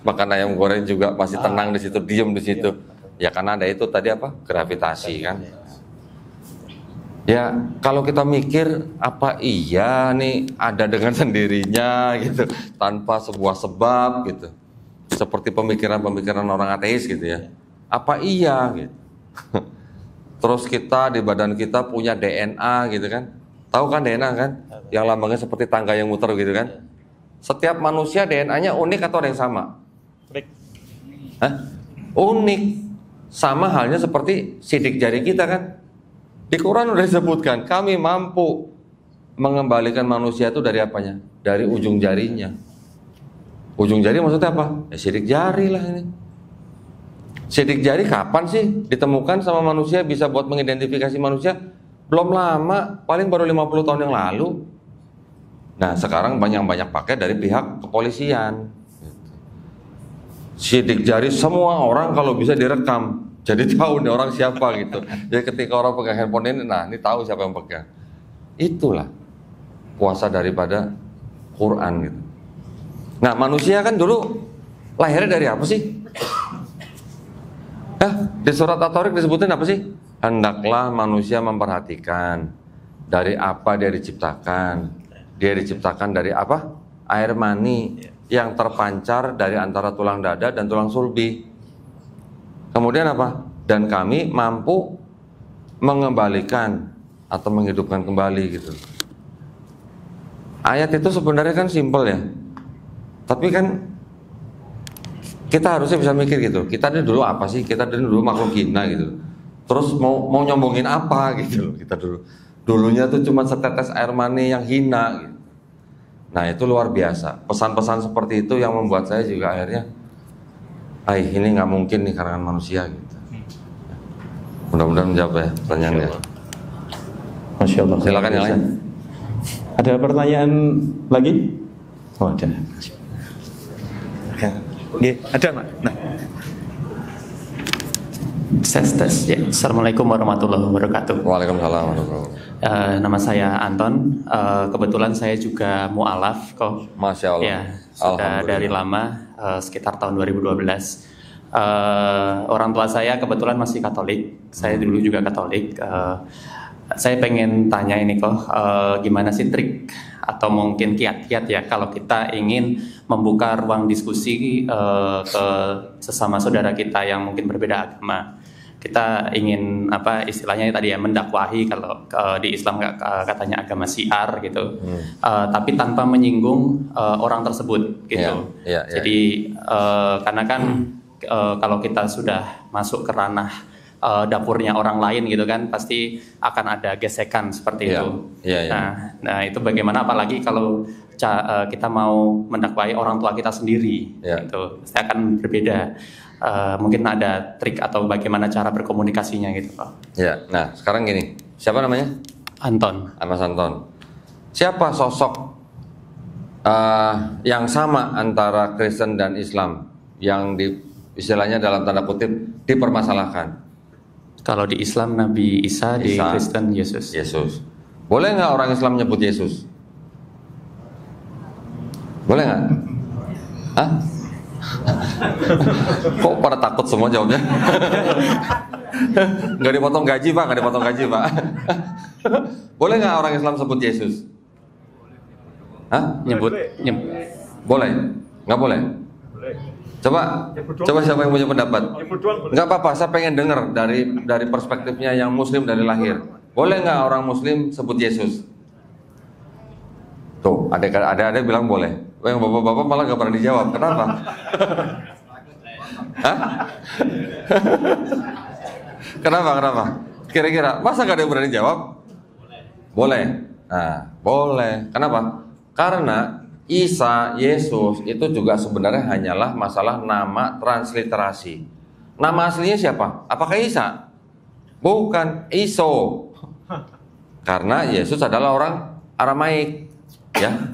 Speaker 2: Makan ayam goreng juga masih tenang di situ, diem di situ. Ya karena ada itu tadi apa? Gravitasi kan. Ya kalau kita mikir apa iya nih ada dengan sendirinya gitu, tanpa sebuah sebab gitu. Seperti pemikiran-pemikiran orang ateis gitu ya. Apa iya gitu. Terus kita di badan kita punya DNA gitu kan. Tahu kan DNA kan? Yang lambangnya seperti tangga yang muter gitu kan. Setiap manusia DNA-nya unik atau ada yang sama?
Speaker 4: Unik.
Speaker 2: Hah? Unik. Sama halnya seperti sidik jari kita kan. Di Quran udah disebutkan, kami mampu mengembalikan manusia itu dari apanya? Dari ujung jarinya. Ujung jari maksudnya apa? Ya sidik jari lah ini. Sidik jari kapan sih ditemukan sama manusia, bisa buat mengidentifikasi manusia? Belum lama, paling baru 50 tahun yang lalu. Nah sekarang banyak pakai dari pihak kepolisian. Sidik jari semua orang kalau bisa direkam. Jadi tahu nih orang siapa gitu. Jadi ketika orang pegang handphone ini, nah ini tahu siapa yang pegang. Itulah kuasa daripada Quran gitu. Nah manusia kan dulu lahirnya dari apa sih? Di surat At-Tariq disebutin apa sih? Hendaklah manusia memperhatikan dari apa dia diciptakan. Dia diciptakan dari apa? Air mani yang terpancar dari antara tulang dada dan tulang sulbi. Kemudian apa? Dan kami mampu mengembalikan atau menghidupkan kembali gitu. Ayat itu sebenarnya kan simpel ya. Tapi kan kita harusnya bisa mikir gitu. Kita ini dulu apa sih? Kita ini dulu makhluk hina gitu. Terus mau nyombongin apa gitu loh kita dulu. Dulunya tuh cuma setetes air mani yang hina gitu. Nah itu luar biasa. Pesan-pesan seperti itu yang membuat saya juga akhirnya ini nggak mungkin nih karangan manusia gitu. Mudah-mudahan menjawab ya pertanyaannya.
Speaker 4: Masya Allah.
Speaker 2: Silakan yang lain.
Speaker 4: Ada pertanyaan lagi? Oh ada. Ya, ada Pak. Nah. Tes. Ya. Assalamualaikum warahmatullahi wabarakatuh.
Speaker 2: Waalaikumsalam warahmatullahi wabarakatuh.
Speaker 4: Nama saya Anton. Kebetulan saya juga mu'alaf kok.
Speaker 2: Masya Allah.
Speaker 4: Ya, sudah dari lama. Sekitar tahun 2012. Orang tua saya kebetulan masih Katolik. Saya dulu juga Katolik. Saya pengen tanya ini kok, gimana sih trik atau mungkin kiat-kiat ya kalau kita ingin membuka ruang diskusi ke sesama saudara kita yang mungkin berbeda agama. Kita ingin apa istilahnya tadi ya mendakwahi, kalau di Islam katanya agama syiar gitu, tapi tanpa menyinggung orang tersebut gitu. Jadi karena kan kalau kita sudah masuk ke ranah dapurnya orang lain gitu kan, pasti akan ada gesekan seperti itu. Nah itu bagaimana apalagi kalau kita mau mendakwahi orang tua kita sendiri, gitu, pasti akan berbeda. Mungkin ada trik atau bagaimana cara berkomunikasinya gitu Pak.
Speaker 2: Ya, nah sekarang gini, siapa namanya?
Speaker 4: Anton.
Speaker 2: Mas Anton. Siapa sosok yang sama antara Kristen dan Islam yang istilahnya dalam tanda kutip dipermasalahkan?
Speaker 4: Kalau di Islam Nabi Isa, di Kristen Yesus.
Speaker 2: Yesus. Boleh nggak orang Islam nyebut Yesus? Boleh nggak? Hah? Kok pada takut semua jawabnya? Nggak dipotong gaji Pak, nggak dipotong gaji Pak. Boleh nggak orang Islam sebut Yesus? Hah?
Speaker 4: Nyebut.
Speaker 2: Boleh? Nggak boleh? Coba siapa yang punya pendapat? Nggak apa-apa, saya pengen dengar dari perspektifnya yang Muslim dari lahir. Boleh nggak orang Muslim sebut Yesus? Tuh, ada bilang boleh. Yang bapak-bapak malah nggak pernah dijawab. Kenapa? Hah? Kenapa? Kira-kira masa nggak ada yang berani jawab? Boleh. Nah, boleh. Kenapa? Karena Isa, Yesus itu juga sebenarnya hanyalah masalah nama transliterasi. Nama aslinya siapa? Apakah Isa? Bukan, Iso. Karena Yesus adalah orang Aramaik, ya,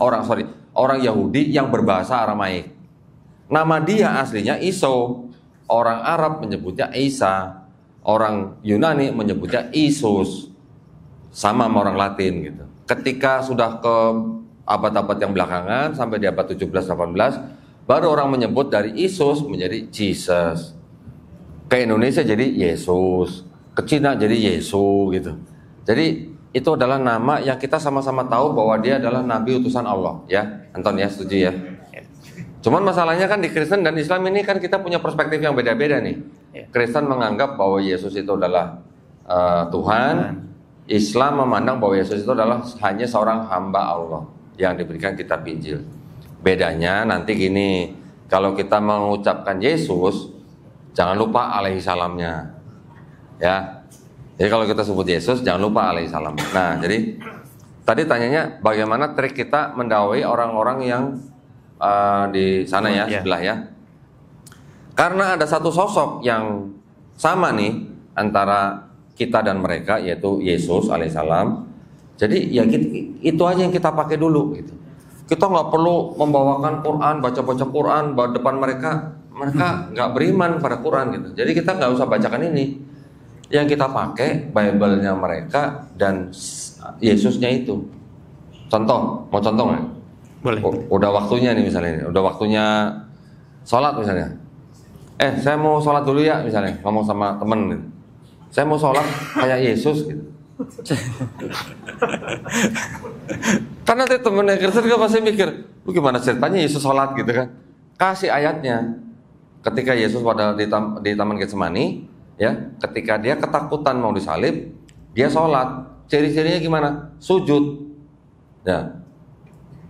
Speaker 2: orang Yahudi yang berbahasa Aramaik. Nama dia aslinya Iso. Orang Arab menyebutnya Isa, orang Yunani menyebutnya Isus. Sama orang Latin gitu. Ketika sudah ke abad-abad yang belakangan sampai di abad 17-18 baru orang menyebut dari Isus menjadi Jesus. Ke Indonesia jadi Yesus, ke Cina jadi Yesu gitu. Jadi itu adalah nama yang kita sama-sama tahu bahwa dia adalah nabi utusan Allah, ya. Anton, ya, setuju ya? Cuman masalahnya kan di Kristen dan Islam ini kan kita punya perspektif yang beda-beda nih. Kristen menganggap bahwa Yesus itu adalah Tuhan. Islam memandang bahwa Yesus itu adalah hanya seorang hamba Allah yang diberikan kitab Injil. Bedanya nanti gini, kalau kita mengucapkan Yesus, jangan lupa alaihi salamnya, ya. Jadi kalau kita sebut Yesus, jangan lupa alaihi salam. Nah, jadi tadi tanyanya bagaimana trik kita mendakwai orang-orang yang di sana ya, sebelah ya. Karena ada satu sosok yang sama nih antara kita dan mereka, yaitu Yesus alaihissalam. Jadi ya itu aja yang kita pakai dulu gitu. Kita nggak perlu membawakan Quran, baca-baca Quran depan mereka. Mereka nggak beriman pada Quran gitu. Jadi kita nggak usah bacakan ini. Yang kita pakai Bible-nya mereka dan Yesusnya itu. Contoh, mau contoh nggak?
Speaker 4: Boleh.
Speaker 2: Udah waktunya nih misalnya, udah waktunya sholat misalnya. Saya mau sholat dulu ya misalnya, ngomong sama temen gitu. Saya mau sholat kayak Yesus gitu. Karena nanti temennya Kristen kan pasti mikir, lu gimana ceritanya Yesus sholat gitu kan? Kasih ayatnya. Ketika Yesus pada di Taman Getsemani, ya, ketika dia ketakutan mau disalib, dia sholat. Ciri-cirinya gimana? Sujud. Ya.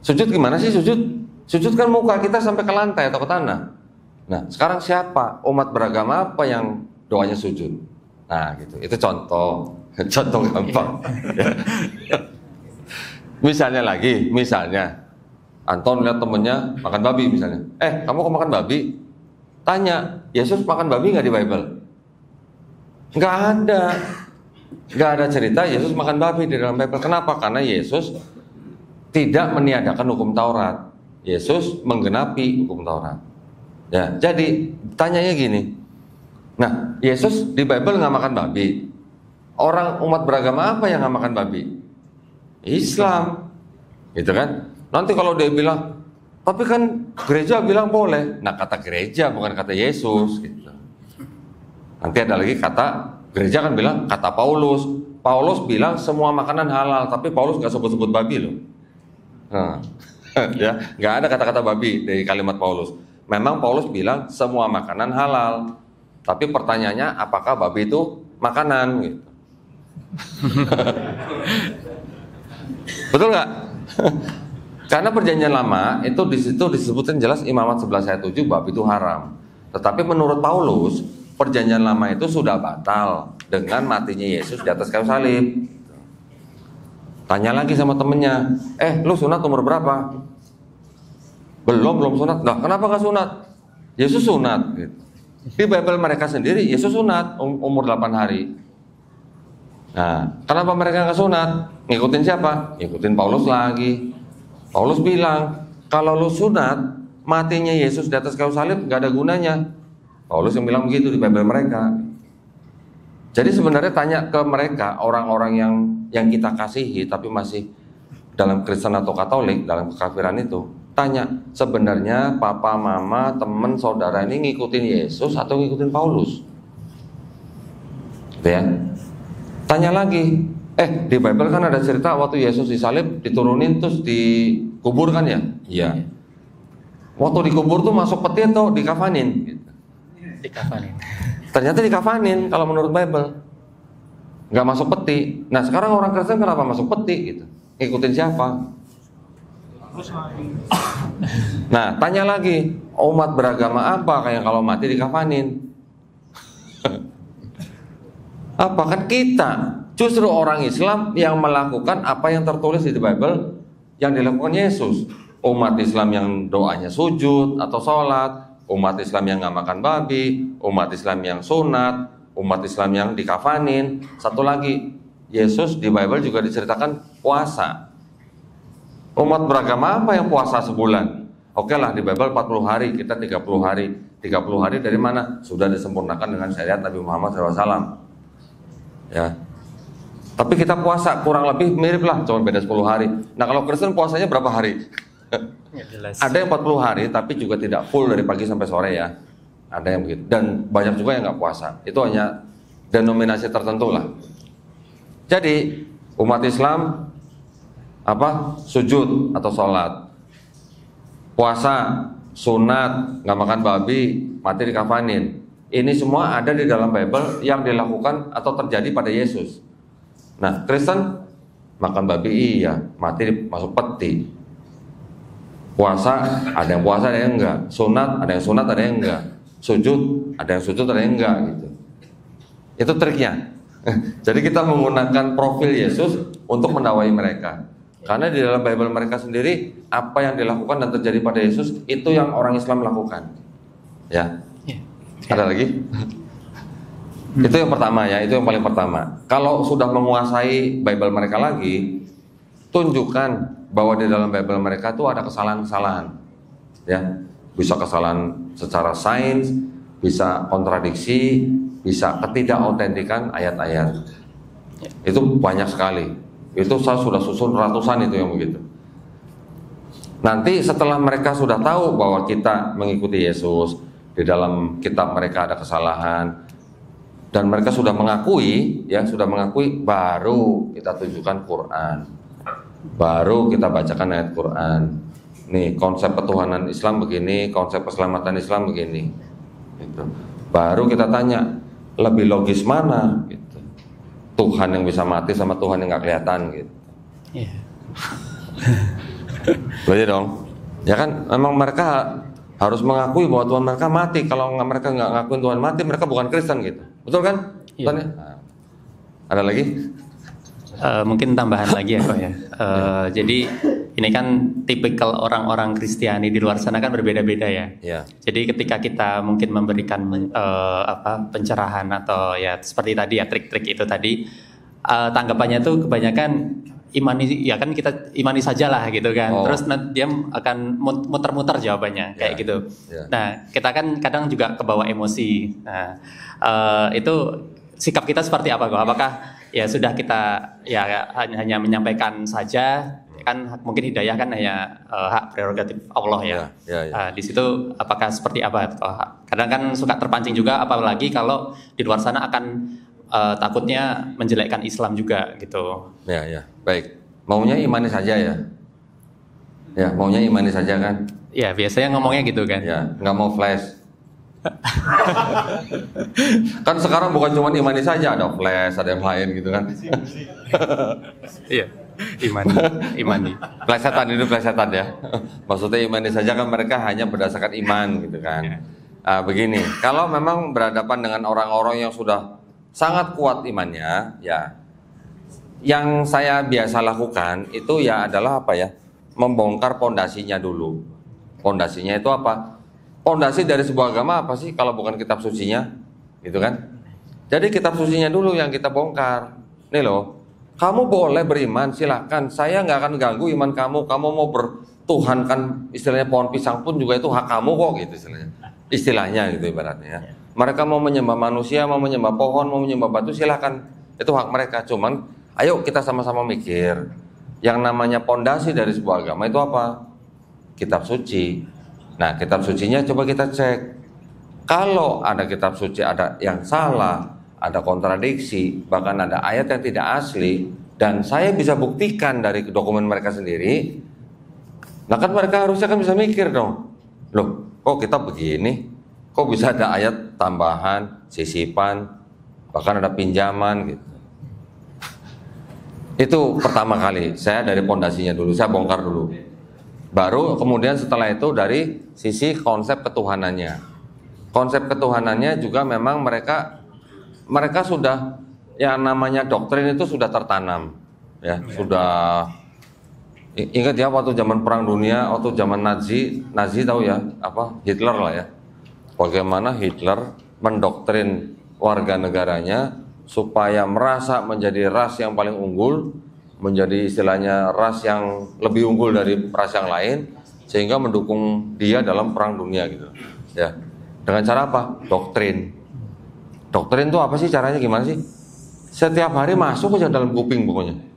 Speaker 2: Sujud gimana sih sujud? Sujud kan muka kita sampai ke lantai atau ke tanah. Nah, sekarang siapa? Umat beragama apa yang doanya sujud? Nah gitu, itu contoh gampang. Misalnya Anton lihat temennya makan babi misalnya. Kamu kok makan babi? Tanya, Yesus makan babi nggak di Bible? Nggak ada cerita Yesus makan babi di dalam Bible. Kenapa? Karena Yesus tidak meniadakan hukum Taurat. Yesus menggenapi hukum Taurat. Ya, jadi tanyanya gini. Nah, Yesus di Bible nggak makan babi. Orang umat beragama apa yang nggak makan babi? Islam, gitu kan? Nanti kalau dia bilang, tapi kan gereja bilang boleh. Nah, kata gereja bukan kata Yesus, gitu. Nanti ada lagi kata gereja kan bilang kata Paulus. Paulus bilang semua makanan halal, tapi Paulus nggak sebut-sebut babi loh. Nah, ya, nggak ada kata-kata babi dari kalimat Paulus. Memang Paulus bilang semua makanan halal. Tapi pertanyaannya, apakah babi itu makanan? Gitu. Betul nggak? Karena perjanjian lama itu di situ disebutkan jelas Imamat 11 ayat 7 babi itu haram. Tetapi menurut Paulus, perjanjian lama itu sudah batal dengan matinya Yesus di atas kayu salib. Tanya lagi sama temennya, lu sunat umur berapa? Belum sunat. Nah, kenapa nggak sunat? Yesus sunat. Gitu. Di Bible mereka sendiri Yesus sunat umur 8 hari. Nah, kenapa mereka nggak sunat? Ngikutin siapa? Ngikutin Paulus lagi. Paulus bilang, kalau lu sunat, matinya Yesus di atas kayu salib nggak ada gunanya. Paulus yang bilang begitu di Bible mereka. Jadi sebenarnya tanya ke mereka, orang-orang yang kita kasihi tapi masih dalam Kristen atau Katolik, dalam kekafiran itu, tanya, sebenarnya papa, mama, teman, saudara ini ngikutin Yesus atau ngikutin Paulus? Gitu ya. Tanya lagi, di Bible kan ada cerita waktu Yesus disalib, diturunin terus dikuburkan ya? Iya. Waktu dikubur tuh masuk peti atau dikafanin? Gitu.
Speaker 4: Dikafanin.
Speaker 2: Ternyata dikafanin kalau menurut Bible. Nggak masuk peti. Nah sekarang orang Kristen kenapa masuk peti gitu? Ngikutin siapa? Nah, tanya lagi, umat beragama apa kayak kalau mati dikafanin? Apa kan kita? Justru orang Islam yang melakukan apa yang tertulis di Bible yang dilakukan Yesus. umat Islam yang doanya sujud atau sholat, umat Islam yang nggak makan babi, umat Islam yang sunat, umat Islam yang dikafanin. Satu lagi, Yesus di Bible juga diceritakan puasa. Umat beragama apa yang puasa sebulan? Oke lah, di Bible 40 hari, kita 30 hari. 30 hari dari mana? Sudah disempurnakan dengan syariat Nabi Muhammad SAW. Ya. Tapi kita puasa kurang lebih mirip lah, cuma beda 10 hari. Nah kalau Kristen puasanya berapa hari? Ada yang 40 hari, tapi juga tidak full dari pagi sampai sore ya. Ada yang begitu. Dan banyak juga yang nggak puasa. Itu hanya denominasi tertentu lah. Jadi umat Islam sujud atau sholat, puasa, sunat, nggak makan babi, mati dikafanin. Ini semua ada di dalam Bible yang dilakukan atau terjadi pada Yesus. Nah, Kristen makan babi iya, mati masuk peti. Puasa, ada yang puasa, ada yang enggak. Sunat, ada yang sunat, ada yang enggak. Sujud, ada yang sujud, ada yang enggak gitu. Itu triknya. Jadi kita menggunakan profil Yesus untuk mendakwai mereka. Karena di dalam Bible mereka sendiri, apa yang dilakukan dan terjadi pada Yesus itu yang orang Islam lakukan. Ya. Ada lagi? Itu yang pertama ya, itu yang paling pertama. Kalau sudah menguasai Bible mereka lagi, tunjukkan bahwa di dalam Bible mereka itu ada kesalahan-kesalahan. Ya. Bisa kesalahan secara sains, bisa kontradiksi, bisa ketidakautentikan ayat-ayat. Itu banyak sekali. Itu saya sudah susun ratusan itu yang begitu. Nanti setelah mereka sudah tahu bahwa kita mengikuti Yesus, di dalam kitab mereka ada kesalahan, dan mereka sudah mengakui, baru kita tunjukkan Quran, baru kita bacakan ayat Quran. Nih konsep ketuhanan Islam begini, konsep keselamatan Islam begini. Gitu. Baru kita tanya, lebih logis mana? Gitu. Tuhan yang bisa mati sama Tuhan yang nggak kelihatan gitu. Iya. Belajar dong. Ya kan, memang mereka harus mengakui bahwa Tuhan mereka mati. Kalau mereka nggak ngakuin Tuhan mati, mereka bukan Kristen gitu. Betul kan? Iya. Nah, ada lagi?
Speaker 4: Mungkin tambahan lagi ya kok ya. Jadi ini kan tipikal orang-orang Kristiani di luar sana kan berbeda-beda ya. Yeah. Jadi ketika kita mungkin memberikan pencerahan atau ya seperti tadi ya trik-trik itu tadi, tanggapannya tuh kebanyakan imani ya kan kita imani sajalah gitu kan. Terus dia akan muter-muter jawabannya kayak gitu. Yeah. Nah kita kan kadang juga kebawa emosi. Nah itu sikap kita seperti apa kok? Apakah ya sudah kita ya hanya menyampaikan saja, kan mungkin hidayah kan hanya hak prerogatif Allah ya. Di situ apakah seperti apa? Kadang kan suka terpancing juga, apalagi kalau di luar sana akan takutnya menjelekkan Islam juga gitu.
Speaker 2: Ya, baik. Maunya imani saja ya. Ya, maunya imani saja kan.
Speaker 4: Ya, biasanya ngomongnya gitu kan.
Speaker 2: Ya, nggak mau flash. Kan sekarang bukan cuma imani saja, ada flash, ada yang lain gitu kan.
Speaker 4: Iya, imani.
Speaker 2: Plesetan itu plesetan ya. Maksudnya imani saja kan mereka hanya berdasarkan iman gitu kan. Begini, kalau memang berhadapan dengan orang-orang yang sudah sangat kuat imannya, ya yang saya biasa lakukan itu ya adalah membongkar pondasinya dulu. Pondasinya itu apa? Pondasi dari sebuah agama apa sih kalau bukan kitab sucinya, gitu kan? Jadi kitab sucinya dulu yang kita bongkar. Nih loh, kamu boleh beriman, silahkan. Saya nggak akan ganggu iman kamu. Kamu mau bertuhankan istilahnya pohon pisang pun juga itu hak kamu kok, gitu istilahnya. Istilahnya gitu ibaratnya. Ya. Mereka mau menyembah manusia, mau menyembah pohon, mau menyembah batu, silahkan. Itu hak mereka. Cuman, ayo kita sama-sama mikir. Yang namanya pondasi dari sebuah agama itu apa? Kitab suci. Nah, kitab sucinya coba kita cek. Kalau ada kitab suci ada yang salah, ada kontradiksi, bahkan ada ayat yang tidak asli, dan saya bisa buktikan dari dokumen mereka sendiri, nah kan mereka harusnya kan bisa mikir dong, loh kok kita begini, kok bisa ada ayat tambahan, sisipan, bahkan ada pinjaman gitu. Itu pertama kali, saya dari pondasinya dulu, saya bongkar dulu. Baru kemudian setelah itu dari sisi konsep ketuhanannya. Konsep ketuhanannya juga memang mereka sudah yang namanya doktrin itu sudah tertanam, ya sudah Ingat ya waktu zaman Perang Dunia, waktu zaman Nazi tahu ya, apa Hitler lah ya. Bagaimana Hitler mendoktrin warga negaranya supaya merasa menjadi ras yang paling unggul, menjadi istilahnya ras yang lebih unggul dari ras yang lain, sehingga mendukung dia dalam Perang Dunia gitu. Ya. Dengan cara apa? Doktrin. Doktrin itu apa sih caranya, gimana sih? Setiap hari masuk aja dalam kuping pokoknya.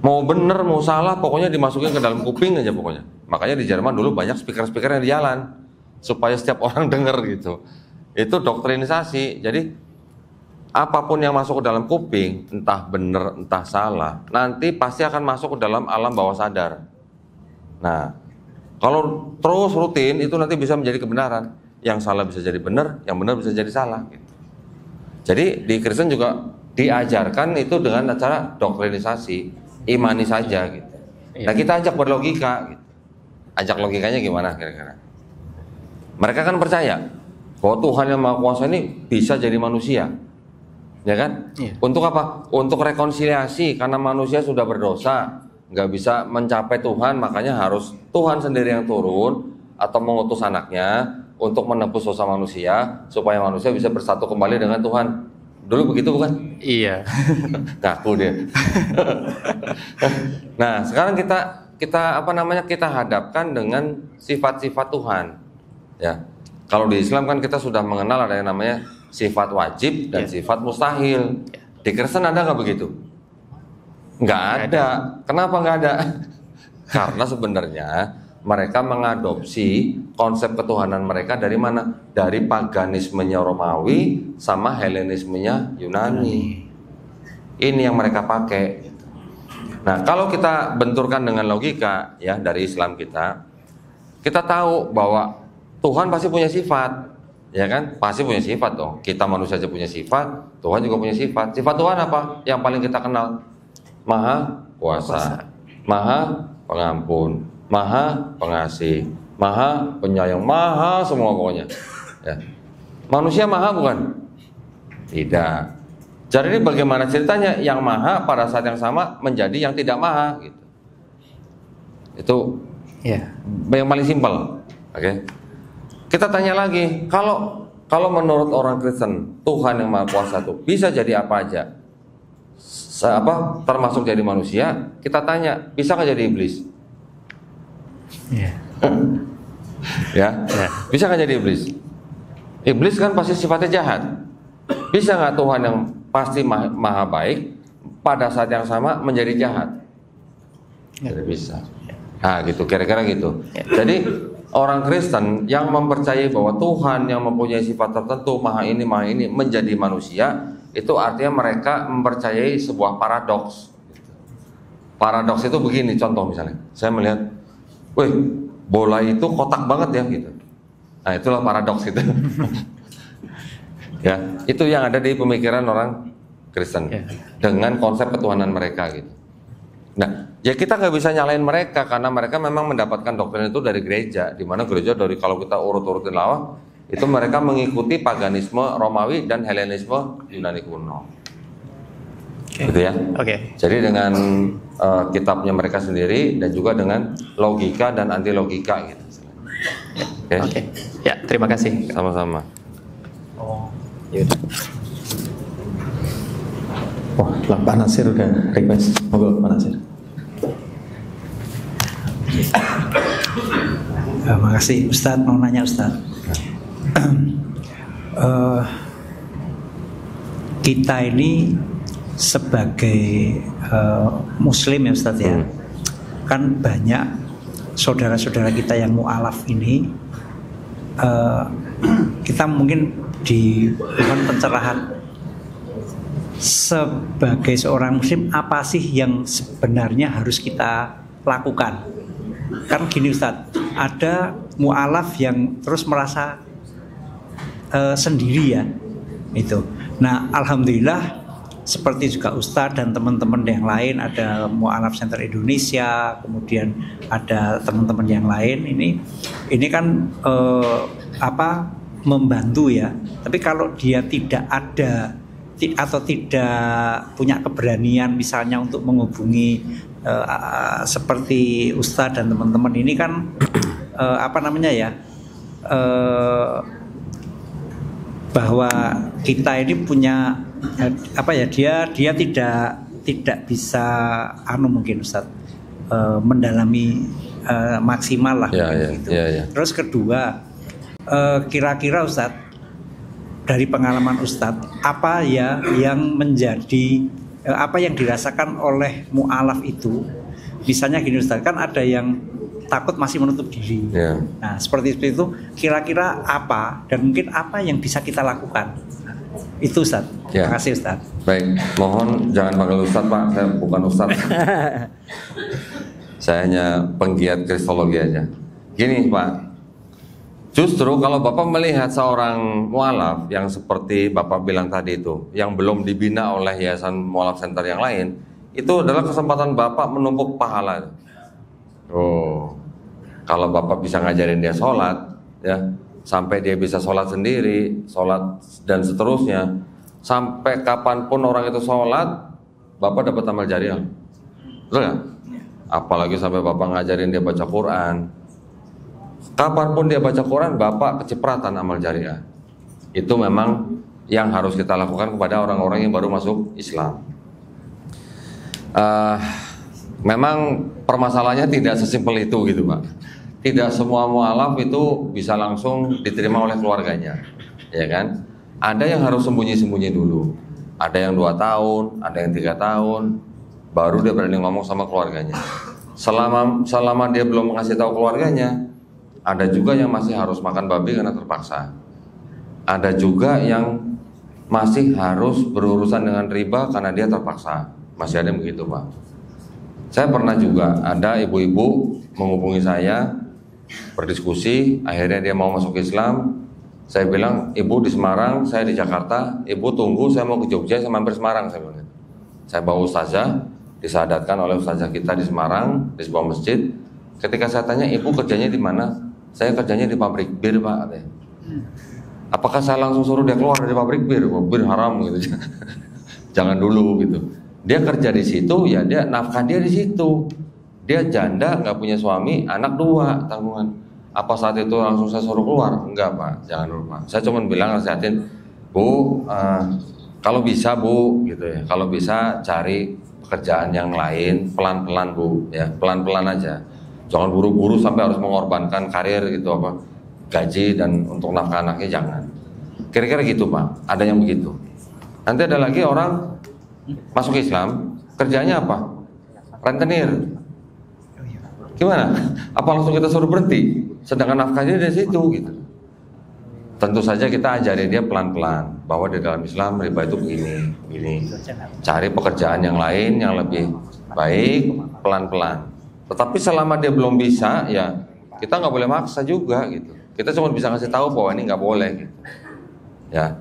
Speaker 2: Mau bener, mau salah, pokoknya dimasukin ke dalam kuping aja pokoknya. Makanya di Jerman dulu banyak speaker-speaker yang di jalan supaya setiap orang denger gitu. Itu doktrinisasi. Jadi apapun yang masuk ke dalam kuping, entah bener, entah salah, nanti pasti akan masuk ke dalam alam bawah sadar. Nah, kalau terus rutin itu nanti bisa menjadi kebenaran. Yang salah bisa jadi benar, yang benar bisa jadi salah gitu. Jadi di Kristen juga diajarkan itu dengan cara doktrinisasi. Imani saja gitu. Nah kita ajak berlogika gitu. Ajak logikanya gimana kira-kira? Mereka kan percaya bahwa Tuhan yang Maha Kuasa ini bisa jadi manusia, ya kan? Untuk apa? Untuk rekonsiliasi, karena manusia sudah berdosa, nggak bisa mencapai Tuhan, makanya harus Tuhan sendiri yang turun atau mengutus anaknya untuk menebus dosa manusia supaya manusia bisa bersatu kembali dengan Tuhan. Dulu begitu bukan?
Speaker 4: Iya.
Speaker 2: Ngaku dia. Nah, sekarang kita hadapkan dengan sifat-sifat Tuhan. Ya. Kalau di Islam kan kita sudah mengenal ada yang namanya sifat wajib dan sifat mustahil. Di Kristen ada nggak begitu? Nggak ada. Kenapa nggak ada? Karena sebenarnya mereka mengadopsi konsep ketuhanan mereka dari mana? Dari paganismenya Romawi sama Helenismenya Yunani. Ini yang mereka pakai. Nah, kalau kita benturkan dengan logika ya dari Islam kita tahu bahwa Tuhan pasti punya sifat, ya kan? Pasti punya sifat dong. Kita manusia aja punya sifat, Tuhan juga punya sifat. Sifat Tuhan apa? Yang paling kita kenal, Maha Kuasa, Maha Pengampun, Maha Pengasih, Maha Penyayang, Maha semua pokoknya. Ya. Manusia Maha bukan? Tidak. Jadi ini bagaimana ceritanya yang Maha pada saat yang sama menjadi yang tidak Maha gitu. Itu yang paling simpel. Oke. Kita tanya lagi, kalau menurut orang Kristen Tuhan yang Maha Kuasa itu bisa jadi apa aja? Termasuk jadi manusia, kita tanya, bisa nggak jadi iblis? Ya, bisa nggak jadi iblis? Iblis kan pasti sifatnya jahat. Bisa nggak Tuhan yang pasti maha baik pada saat yang sama menjadi jahat? Tidak bisa. Nah gitu, kira-kira gitu. Jadi orang Kristen yang mempercayai bahwa Tuhan yang mempunyai sifat tertentu maha ini menjadi manusia, itu artinya mereka mempercayai sebuah paradoks. Paradoks itu begini, contoh misalnya, saya melihat, bola itu kotak banget ya gitu. Nah itulah paradoks gitu. Ya, itu yang ada di pemikiran orang Kristen dengan konsep ketuhanan mereka gitu. Nah, ya kita nggak bisa nyalain mereka karena mereka memang mendapatkan doktrin itu dari gereja, di mana gereja dari kalau kita urut-urutin lawak itu mereka mengikuti paganisme Romawi dan Helenisme Yunani kuno. Gitu ya. Jadi dengan kitabnya mereka sendiri dan juga dengan logika dan anti logika gitu. Oke.
Speaker 4: Ya, terima kasih.
Speaker 2: Sama-sama.
Speaker 5: Wah, Pak Nasir udah request. Monggo Pak Nasir.
Speaker 6: Makasih Ustadz, mau nanya Ustadz. Kita ini sebagai Muslim ya Ustadz ya, kan banyak saudara-saudara kita yang mu'alaf ini, kita mungkin diberikan pencerahan sebagai seorang Muslim apa sih yang sebenarnya harus kita lakukan. Kan gini Ustadz, ada mu'alaf yang terus merasa sendiri ya itu. Nah alhamdulillah seperti juga Ustadz dan teman-teman yang lain, ada Mu'alaf Center Indonesia, kemudian ada teman-teman yang lain, ini kan membantu ya. Tapi kalau dia tidak ada atau tidak punya keberanian misalnya untuk menghubungi seperti Ustadz dan teman-teman ini kan bahwa kita ini punya dia tidak bisa mungkin Ustadz mendalami maksimal lah gitu. Terus kedua, kira-kira Ustadz dari pengalaman Ustadz apa ya yang menjadi apa yang dirasakan oleh mu'alaf itu, misalnya gini Ustadz, kan ada yang takut masih menutup diri. Nah seperti itu kira-kira apa dan mungkin apa yang bisa kita lakukan itu Ustadz. Terima kasih Ustadz.
Speaker 2: Baik, mohon jangan panggil Ustadz Pak, saya bukan Ustadz. Saya hanya penggiat kristologi aja. Gini Pak, justru kalau Bapak melihat seorang mu'alaf yang seperti Bapak bilang tadi itu, yang belum dibina oleh Yayasan Mu'alaf Center yang lain, itu adalah kesempatan Bapak menumpuk pahala. Kalau Bapak bisa ngajarin dia sholat, ya, sampai dia bisa sholat sendiri, sholat dan seterusnya, sampai kapanpun orang itu sholat, Bapak dapat amal jariah. Betul nggak? Apalagi sampai Bapak ngajarin dia baca Quran. Kapanpun dia baca Quran, Bapak kecipratan amal jariah. Itu memang yang harus kita lakukan kepada orang-orang yang baru masuk Islam. Memang permasalahannya tidak sesimpel itu gitu Pak. Tidak semua mu'alaf itu bisa langsung diterima oleh keluarganya, ya kan? Ada yang harus sembunyi-sembunyi dulu. Ada yang 2 tahun, ada yang 3 tahun, baru dia berani ngomong sama keluarganya. Selama dia belum ngasih tahu keluarganya, ada juga yang masih harus makan babi karena terpaksa. Ada juga yang masih harus berurusan dengan riba karena dia terpaksa. Masih ada yang begitu Pak. Saya pernah juga ada ibu-ibu menghubungi saya, berdiskusi, akhirnya dia mau masuk Islam. Saya bilang, ibu di Semarang, saya di Jakarta, ibu tunggu, saya mau ke Jogja, saya mampir Semarang. Saya bawa ustazah, disadatkan oleh ustazah kita di Semarang, di sebuah masjid. Ketika saya tanya, ibu kerjanya di mana? Saya kerjanya di pabrik bir Pak. Apakah saya langsung suruh dia keluar dari pabrik bir? Bir haram gitu. Jangan dulu gitu. Dia kerja di situ, ya dia nafkah dia di situ. Dia janda, nggak punya suami, anak 2 tanggungan. Apa saat itu langsung saya suruh keluar? Enggak Pak, jangan dulu Pak. Saya cuma bilang nasihatin, Bu, kalau bisa Bu, gitu ya. Kalau bisa cari pekerjaan yang lain, pelan-pelan Bu, ya pelan-pelan aja. Jangan buru-buru sampai harus mengorbankan karir gitu apa, gaji dan untuk nafkah anaknya jangan. Kira-kira gitu Pak. Ada yang begitu. Nanti ada lagi orang masuk Islam, kerjanya apa? Rentenir. Gimana? Apa langsung kita suruh berhenti? Sedangkan nafkahnya dari situ gitu. Tentu saja kita ajari dia pelan-pelan bahwa di dalam Islam riba itu begini. Cari pekerjaan yang lain yang lebih baik, pelan-pelan. Tetapi selama dia belum bisa, ya kita nggak boleh maksa juga gitu. Kita cuma bisa ngasih tahu bahwa ini nggak boleh gitu. Ya.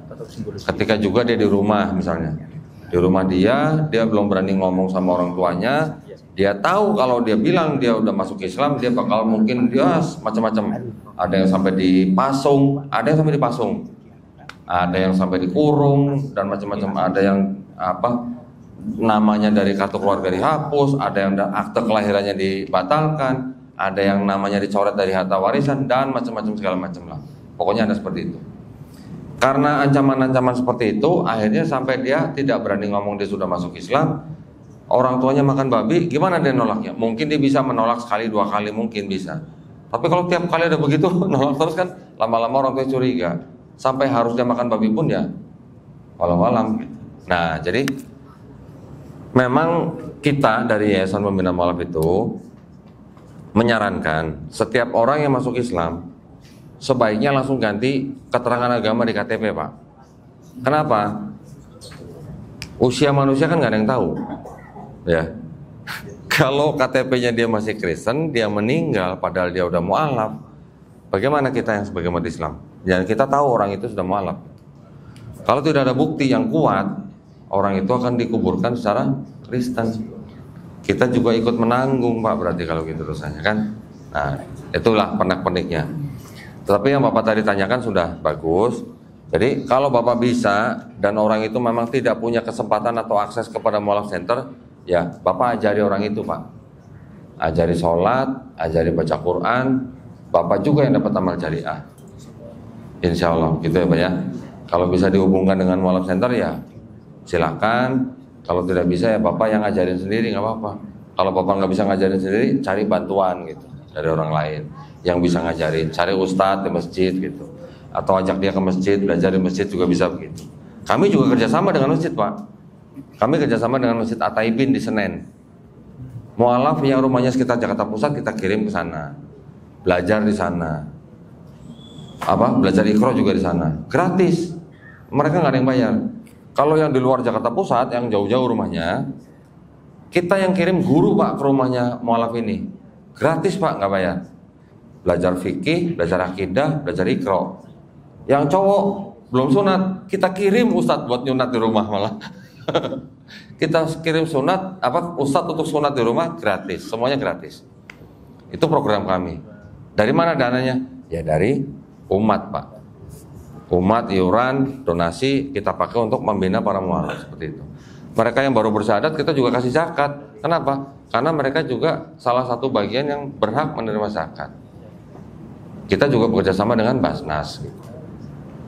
Speaker 2: Ketika juga dia di rumah misalnya, di rumah dia belum berani ngomong sama orang tuanya. Dia tahu kalau dia bilang dia udah masuk Islam, dia bakal mungkin dia macam-macam. Ada yang sampai dipasung, ada yang sampai dipasung, ada yang sampai dikurung dan macam-macam. Ada yang namanya dari kartu keluarga dihapus, ada yang akte kelahirannya dibatalkan, ada yang namanya dicoret dari harta warisan dan macam-macam segala macam lah. Pokoknya ada seperti itu. Karena ancaman-ancaman seperti itu, akhirnya sampai dia tidak berani ngomong dia sudah masuk Islam. Orang tuanya makan babi, gimana dia nolaknya? Mungkin dia bisa menolak sekali 2 kali, mungkin bisa. Tapi kalau tiap kali ada begitu, nolak terus kan lama-lama orang tua curiga. Sampai harus dia makan babi pun ya walau-alam. Nah, jadi memang kita dari Yayasan Pembina Mu'alaf itu menyarankan setiap orang yang masuk Islam sebaiknya langsung ganti keterangan agama di KTP, Pak. Kenapa? Usia manusia kan nggak ada yang tahu. Ya, kalau KTP-nya dia masih Kristen, dia meninggal padahal dia udah mu'alaf, bagaimana kita yang sebagai umat Islam? Dan kita tahu orang itu sudah mu'alaf. Kalau tidak ada bukti yang kuat, orang itu akan dikuburkan secara Kristen. Kita juga ikut menanggung Pak, berarti kalau gitu dosanya kan. Nah, itulah pernak-perniknya. Tetapi yang Bapak tadi tanyakan sudah bagus. Jadi kalau Bapak bisa dan orang itu memang tidak punya kesempatan atau akses kepada Mu'alaf Center, ya Bapak ajari orang itu Pak. Ajari sholat, ajari baca Quran, Bapak juga yang dapat amal jariah. Insya Allah, gitu ya Pak ya. Kalau bisa dihubungkan dengan mualaf center ya silakan. Kalau tidak bisa ya Bapak yang ngajarin sendiri nggak apa-apa. Kalau Bapak nggak bisa ngajarin sendiri, cari bantuan gitu dari orang lain yang bisa ngajarin. Cari ustadz di masjid gitu, atau ajak dia ke masjid, belajar di masjid juga bisa begitu. Kami juga kerjasama dengan masjid Pak. Kami kerjasama dengan Masjid At-Taibin di Senen. Mualaf yang rumahnya sekitar Jakarta Pusat kita kirim ke sana, belajar di sana. Belajar Iqra juga di sana, gratis. Mereka nggak ada yang bayar. Kalau yang di luar Jakarta Pusat, yang jauh-jauh rumahnya, kita yang kirim guru Pak ke rumahnya mualaf ini, gratis Pak, nggak bayar. Belajar fikih, belajar akidah, belajar Iqra. Yang cowok belum sunat, kita kirim ustadz buat nyunat di rumah malah. Kita kirim sunat, ustadz untuk sunat di rumah gratis, semuanya gratis. Itu program kami. Dari mana dananya? Ya dari umat Pak. Umat, iuran, donasi kita pakai untuk membina para mualaf seperti itu. Mereka yang baru bersyahadat kita juga kasih zakat. Kenapa? Karena mereka juga salah satu bagian yang berhak menerima zakat. Kita juga bekerjasama dengan Basnas.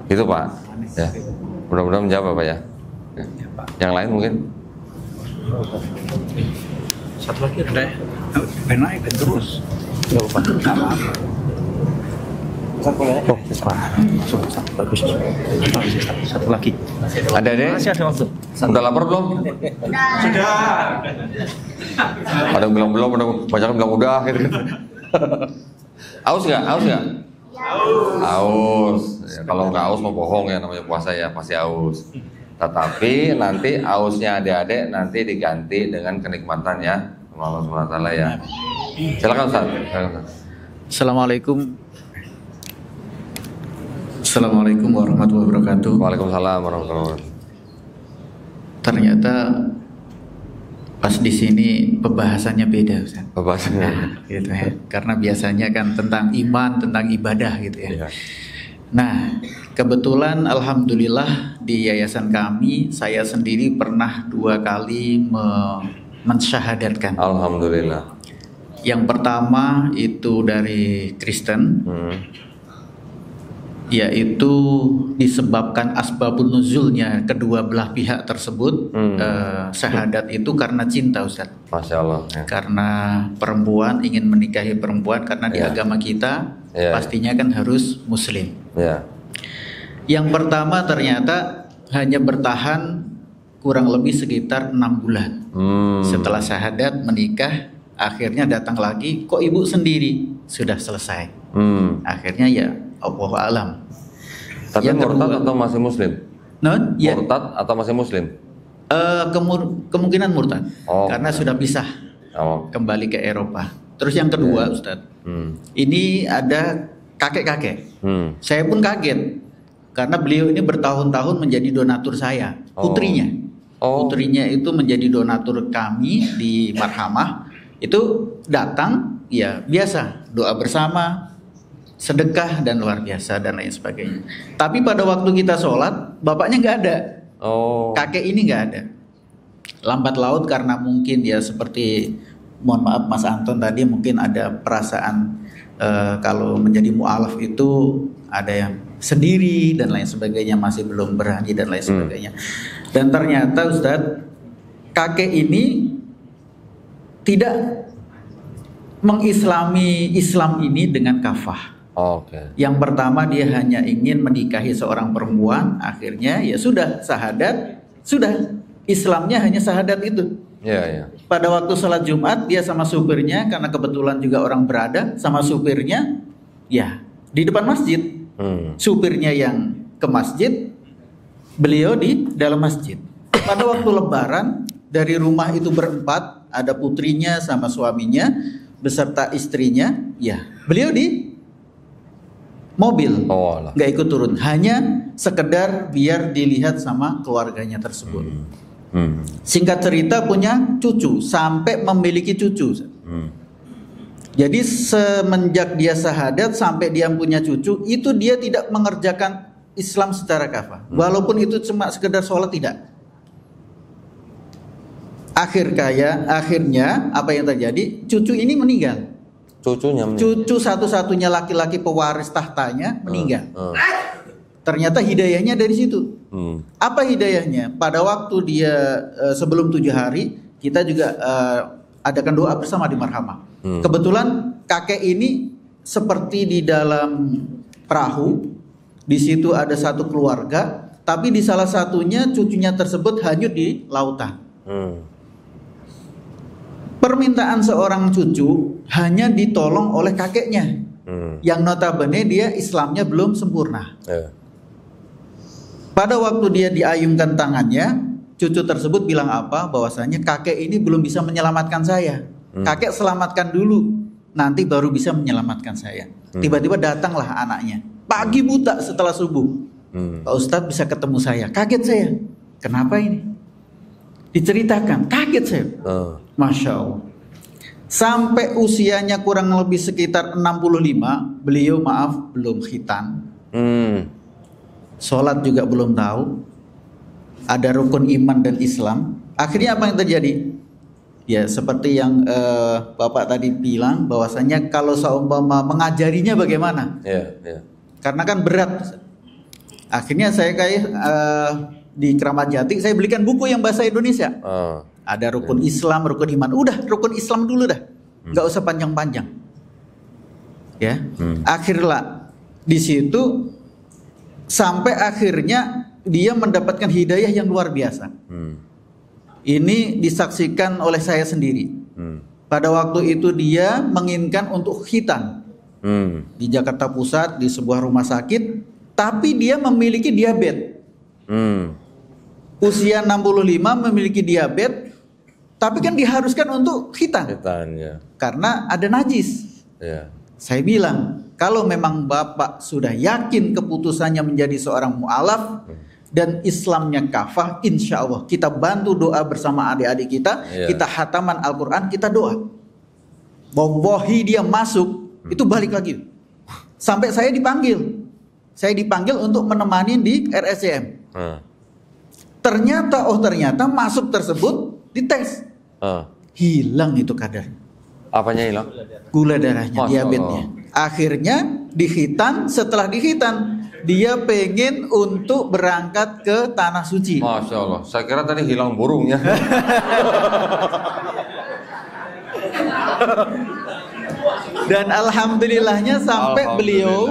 Speaker 2: Gitu Pak. Ya. Mudah-mudahan menjawab Pak ya. Yang lain mungkin?
Speaker 6: Satu lagi ada. Naik terus. Enggak apa-apa. Bagus. Satu lagi.
Speaker 2: Ada deh?
Speaker 6: Masih ada waktu.
Speaker 2: Udah lapar belum?
Speaker 6: Sudah.
Speaker 2: Ada yang bilang belum, ada banyak yang bilang udah gitu. Aus nggak? Aus. Ya, kalau nggak aus mau bohong ya, namanya puasa ya pasti aus. Tetapi nanti ausnya adik-adik nanti diganti dengan kenikmatan ya, Allah SWT ya. Silakan Ustaz.
Speaker 7: Assalamualaikum warahmatullahi wabarakatuh.
Speaker 2: Waalaikumsalam warahmatullahi wabarakatuh.
Speaker 7: Ternyata pas di sini pembahasannya beda, Ustaz.
Speaker 2: Pembahasannya
Speaker 7: gitu ya. Karena biasanya kan tentang iman, tentang ibadah gitu ya.
Speaker 2: Iya.
Speaker 7: Nah, kebetulan alhamdulillah di yayasan kami saya sendiri pernah 2 kali mensyahadatkan.
Speaker 2: Alhamdulillah.
Speaker 7: Yang pertama itu dari Kristen. Yaitu disebabkan asbabun nuzulnya kedua belah pihak tersebut syahadat itu karena cinta Ustaz.
Speaker 2: Masya Allah ya.
Speaker 7: Karena perempuan ingin menikahi perempuan karena di agama kita pastinya kan harus muslim. Yang pertama ternyata hanya bertahan kurang lebih sekitar 6 bulan. Setelah syahadat menikah, akhirnya datang lagi, kok ibu sendiri sudah selesai. Akhirnya ya Allahu a'lam.
Speaker 2: Tapi murtad atau masih muslim? Murtad atau masih muslim?
Speaker 7: Kemungkinan murtad, karena sudah pisah kembali ke Eropa. Terus yang kedua Ustadz, ini ada kakek-kakek. Saya pun kaget karena beliau ini bertahun-tahun menjadi donatur saya, putrinya. Putrinya itu menjadi donatur kami di Marhamah. Itu datang ya biasa doa bersama, sedekah dan luar biasa dan lain sebagainya. Tapi pada waktu kita sholat, bapaknya nggak ada. Kakek ini nggak ada. Lambat laut karena mungkin ya seperti, mohon maaf Mas Anton tadi mungkin ada perasaan kalau menjadi mu'alaf itu ada yang sendiri dan lain sebagainya, masih belum berani dan lain sebagainya. Dan ternyata Ustadz, kakek ini tidak mengislami Islam ini dengan kafah. Yang pertama dia hanya ingin menikahi seorang perempuan, akhirnya ya sudah syahadat, sudah Islamnya hanya syahadat itu. Pada waktu sholat Jumat dia sama supirnya, karena kebetulan juga orang berada, sama supirnya ya di depan masjid. Supirnya yang ke masjid, beliau di dalam masjid. Pada waktu Lebaran dari rumah itu berempat, ada putrinya sama suaminya beserta istrinya, ya beliau di mobil, nggak ikut turun, hanya sekedar biar dilihat sama keluarganya tersebut. Singkat cerita punya cucu, sampai memiliki cucu. Jadi semenjak dia syahadat sampai dia punya cucu, itu dia tidak mengerjakan Islam secara kafah, walaupun itu cuma sekedar sholat tidak. Akhirnya apa yang terjadi? Cucu ini meninggal.
Speaker 2: Cucunya meninggal.
Speaker 7: Cucu satu-satunya laki-laki pewaris tahtanya meninggal. Ternyata hidayahnya dari situ. Apa hidayahnya? Pada waktu dia sebelum 7 hari, kita juga adakan doa bersama di marhamah. Kebetulan kakek ini seperti di dalam perahu. Di situ ada satu keluarga, tapi di salah satunya cucunya tersebut hanyut di lautan. Permintaan seorang cucu hanya ditolong oleh kakeknya, yang notabene dia Islamnya belum sempurna. Pada waktu dia diayunkan tangannya, cucu tersebut bilang apa? Bahwasanya kakek ini belum bisa menyelamatkan saya. Kakek selamatkan dulu, nanti baru bisa menyelamatkan saya. Tiba-tiba datanglah anaknya, pagi buta setelah subuh. Pak Ustadz bisa ketemu saya. Kaget saya. Kenapa ini? Diceritakan, kaget saya. Masya Allah. Sampai usianya kurang lebih sekitar 65, beliau belum khitan. Sholat juga belum tahu. Ada rukun iman dan Islam. Akhirnya apa yang terjadi? Ya seperti yang Bapak tadi bilang, bahwasanya kalau seumpama mengajarinya bagaimana? Karena kan berat. Akhirnya saya di Keramat Jati saya belikan buku yang bahasa Indonesia. Ada rukun Islam, rukun iman. Udah rukun Islam dulu dah, nggak usah panjang-panjang. Ya, akhirnya di situ sampai akhirnya dia mendapatkan hidayah yang luar biasa. Ini disaksikan oleh saya sendiri. Pada waktu itu dia menginginkan untuk khitan di Jakarta Pusat di sebuah rumah sakit, tapi dia memiliki diabetes. Usia 65 memiliki diabetes, tapi kan diharuskan untuk khitan. Karena ada najis. Saya bilang, kalau memang Bapak sudah yakin keputusannya menjadi seorang mu'alaf dan Islamnya kafah, insya Allah kita bantu doa bersama adik-adik kita. Kita khataman Al-Quran, kita doa. Wallahi dia masuk, itu balik lagi. Sampai saya dipanggil. Saya dipanggil untuk menemani di RSCM. Ternyata masuk tersebut dites. Hilang itu kadar.
Speaker 2: Apanya hilang?
Speaker 7: Gula darahnya, diabetesnya. Akhirnya dikhitan, setelah dikhitan dia pengen untuk berangkat ke Tanah Suci.
Speaker 2: Masya Allah, saya kira tadi hilang burungnya.
Speaker 7: Dan alhamdulillahnya sampai beliau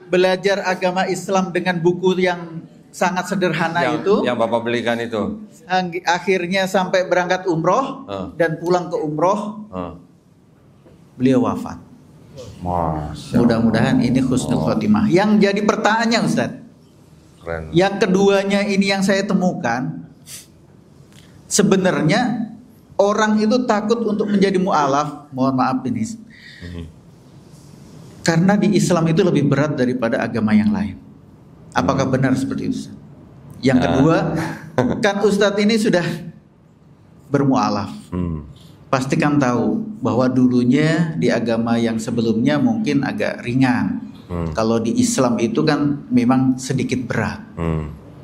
Speaker 7: belajar agama Islam dengan buku yang sangat sederhana
Speaker 2: yang Bapak belikan itu.
Speaker 7: Akhirnya sampai berangkat umroh dan pulang ke umroh, beliau wafat. Mudah-mudahan ini husnul khotimah. Yang jadi pertanyaannya Ustaz, yang keduanya ini yang saya temukan, sebenarnya orang itu takut untuk menjadi mu'alaf. Mohon maaf ini, karena di Islam itu lebih berat daripada agama yang lain. Apakah benar seperti itu? Yang kedua, kan Ustadz ini sudah bermu'alaf. Pasti kan tahu bahwa dulunya di agama yang sebelumnya mungkin agak ringan. Kalau di Islam itu kan memang sedikit berat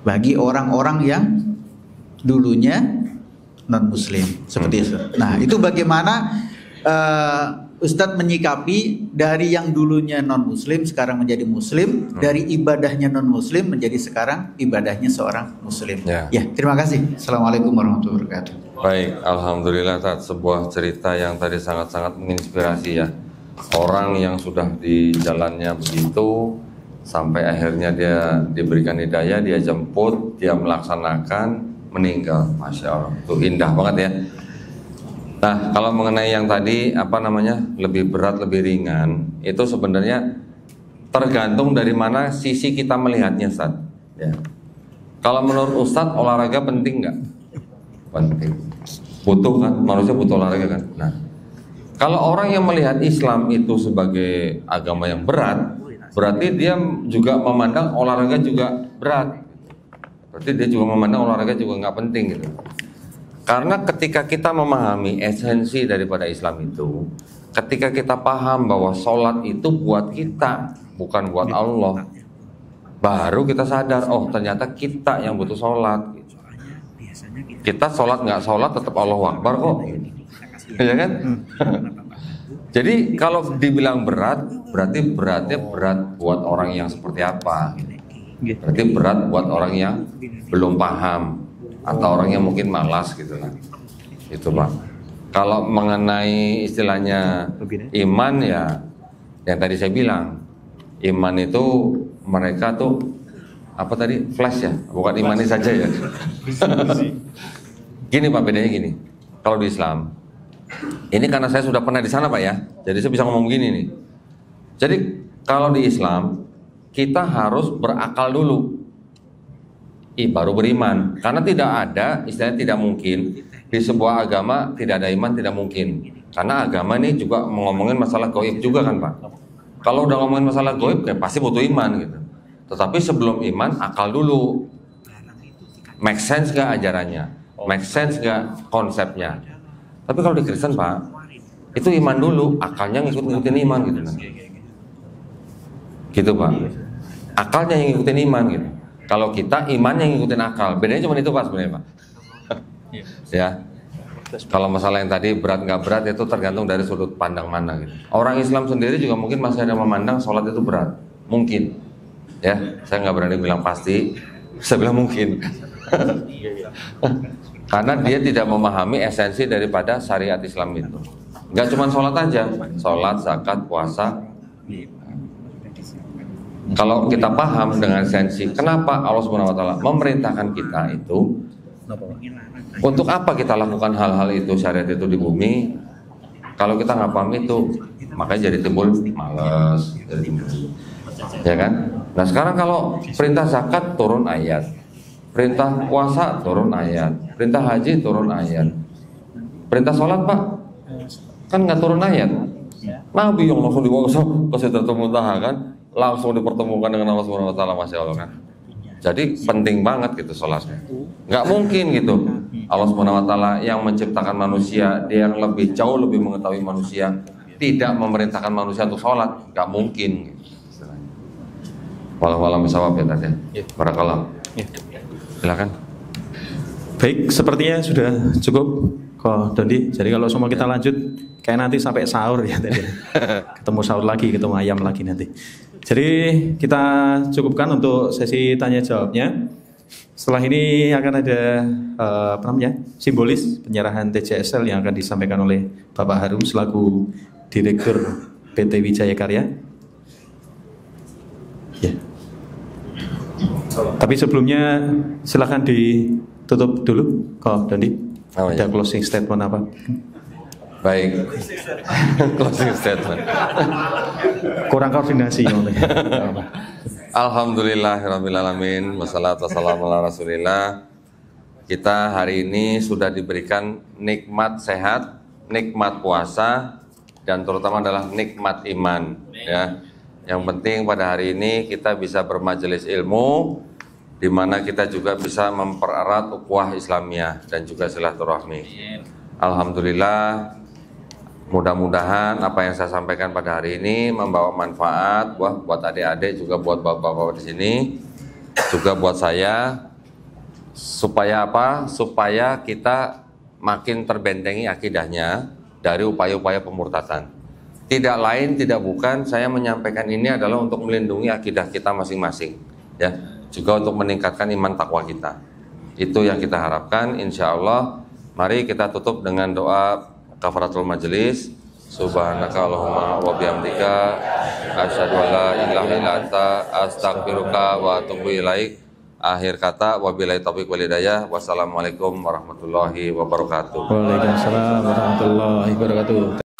Speaker 7: bagi orang-orang yang dulunya non-muslim seperti itu. Nah, itu bagaimana Ustadz menyikapi dari yang dulunya non-muslim sekarang menjadi muslim, dari ibadahnya non-muslim menjadi sekarang ibadahnya seorang muslim. Ya, terima kasih. Assalamualaikum warahmatullahi wabarakatuh.
Speaker 2: Baik, alhamdulillah Tat, sebuah cerita yang tadi sangat-sangat menginspirasi ya. Orang yang sudah di jalannya begitu sampai akhirnya dia diberikan hidayah, dia jemput, dia melaksanakan, meninggal. Masya Allah, itu indah banget ya. Nah, kalau mengenai yang tadi lebih berat, lebih ringan, itu sebenarnya tergantung dari mana sisi kita melihatnya, Ustaz. Ya. Kalau menurut Ustaz, olahraga penting nggak? Penting. Butuh kan, manusia butuh olahraga kan. Nah, kalau orang yang melihat Islam itu sebagai agama yang berat, berarti dia juga memandang olahraga juga berat. Berarti dia juga memandang olahraga juga nggak penting gitu. Karena ketika kita memahami esensi daripada Islam itu, ketika kita paham bahwa sholat itu buat kita, bukan buat Allah, baru kita sadar, oh ternyata kita yang butuh sholat. Kita sholat nggak sholat tetap Allahu Akbar kok, ya kan? Jadi kalau dibilang berat, berarti beratnya berat buat orang yang seperti apa? Berarti berat buat orang yang belum paham atau orang yang mungkin malas gitu lah. Itu Pak. Kalau mengenai istilahnya iman ya, yang tadi saya bilang, iman itu mereka tuh apa tadi, flash ya, bukan imani saja ya. Gini Pak, bedanya gini. Kalau di Islam, ini karena saya sudah pernah di sana Pak ya, jadi saya bisa ngomong gini nih. Jadi kalau di Islam kita harus berakal dulu, baru beriman. Karena tidak ada, istilahnya tidak mungkin di sebuah agama tidak ada iman, tidak mungkin. Karena agama ini juga ngomongin masalah gaib juga kan Pak. Kalau udah ngomongin masalah gaib, ya pasti butuh iman gitu. Tetapi sebelum iman, akal dulu. Make sense gak ajarannya? Make sense gak konsepnya? Tapi kalau di Kristen Pak, itu iman dulu, akalnya ngikutin iman gitu. Gitu Pak. Akalnya yang ngikutin iman gitu. Kalau kita iman yang ngikutin akal. Bedanya cuma itu Pak sebenarnya Pak. Ya. Kalau masalah yang tadi berat nggak berat itu tergantung dari sudut pandang mana gitu. Orang Islam sendiri juga mungkin masih ada memandang sholat itu berat. Mungkin. Ya, saya nggak berani bilang pasti. Saya bilang mungkin. Karena dia tidak memahami esensi daripada syariat Islam itu. Nggak cuma sholat aja, sholat, zakat, puasa. Kalau kita paham dengan esensi, kenapa Allah Subhanahu Wa Taala memerintahkan kita itu, untuk apa kita lakukan hal-hal itu, syariat itu di bumi? Kalau kita nggak paham itu, makanya jadi timbul malas, jadi timbul, ya kan? Nah sekarang kalau perintah zakat turun ayat, perintah puasa turun ayat, perintah haji turun ayat, perintah sholat Pak kan nggak turun ayat. Nabi yang langsung dibawa ke Sidratul Muntaha kan, langsung dipertemukan dengan Allah Subhanahu Wa Taala, masya Allah kan. Jadi penting banget gitu sholatnya. Nggak mungkin gitu Allah Subhanahu Wa Taala yang menciptakan manusia, dia yang lebih jauh lebih mengetahui manusia, tidak memerintahkan manusia untuk sholat, nggak mungkin. Walau misawab ya tadi. Barakallah. Silakan.
Speaker 5: Baik, sepertinya sudah cukup kok Dondi. Jadi kalau semua kita lanjut, kayak nanti sampai sahur ya tadi. Ketemu sahur lagi, ketemu ayam lagi nanti. Jadi kita cukupkan untuk sesi tanya jawabnya. Setelah ini akan ada simbolis penyerahan TJSL yang akan disampaikan oleh Bapak Harum selaku Direktur PT Wijaya Karya. Ya. Tapi sebelumnya silakan ditutup dulu, kok Dondi. Ada closing statement apa?
Speaker 2: Baik. Closing statement.
Speaker 5: Kurang koordinasi.
Speaker 2: Alhamdulillahirabbil alamin, wassalatu wassalamu ala Rasulillah. Kita hari ini sudah diberikan nikmat sehat, nikmat puasa, dan terutama adalah nikmat iman ya. Yang penting pada hari ini kita bisa bermajelis ilmu, di mana kita juga bisa mempererat ukhuwah Islamiyah dan juga silaturahmi. Alhamdulillah, mudah-mudahan apa yang saya sampaikan pada hari ini membawa manfaat buat adik-adik, juga buat bapak-bapak di sini, juga buat saya. Supaya apa? Supaya kita makin terbentengi akidahnya dari upaya-upaya pemurtadan. Tidak lain, tidak bukan, saya menyampaikan ini adalah untuk melindungi akidah kita masing-masing, ya, juga untuk meningkatkan iman takwa kita. Itu yang kita harapkan, insya Allah. Mari kita tutup dengan doa kafaratul majelis. Subhanaka Allahumma wa bihamdika asyhadu an la ilaha illa anta astaghfiruka wa atubu ilaik. Akhir kata, wabillahi taufiq wal hidayah. Wassalamualaikum warahmatullahi wabarakatuh.
Speaker 5: Waalaikumsalam warahmatullahi wabarakatuh.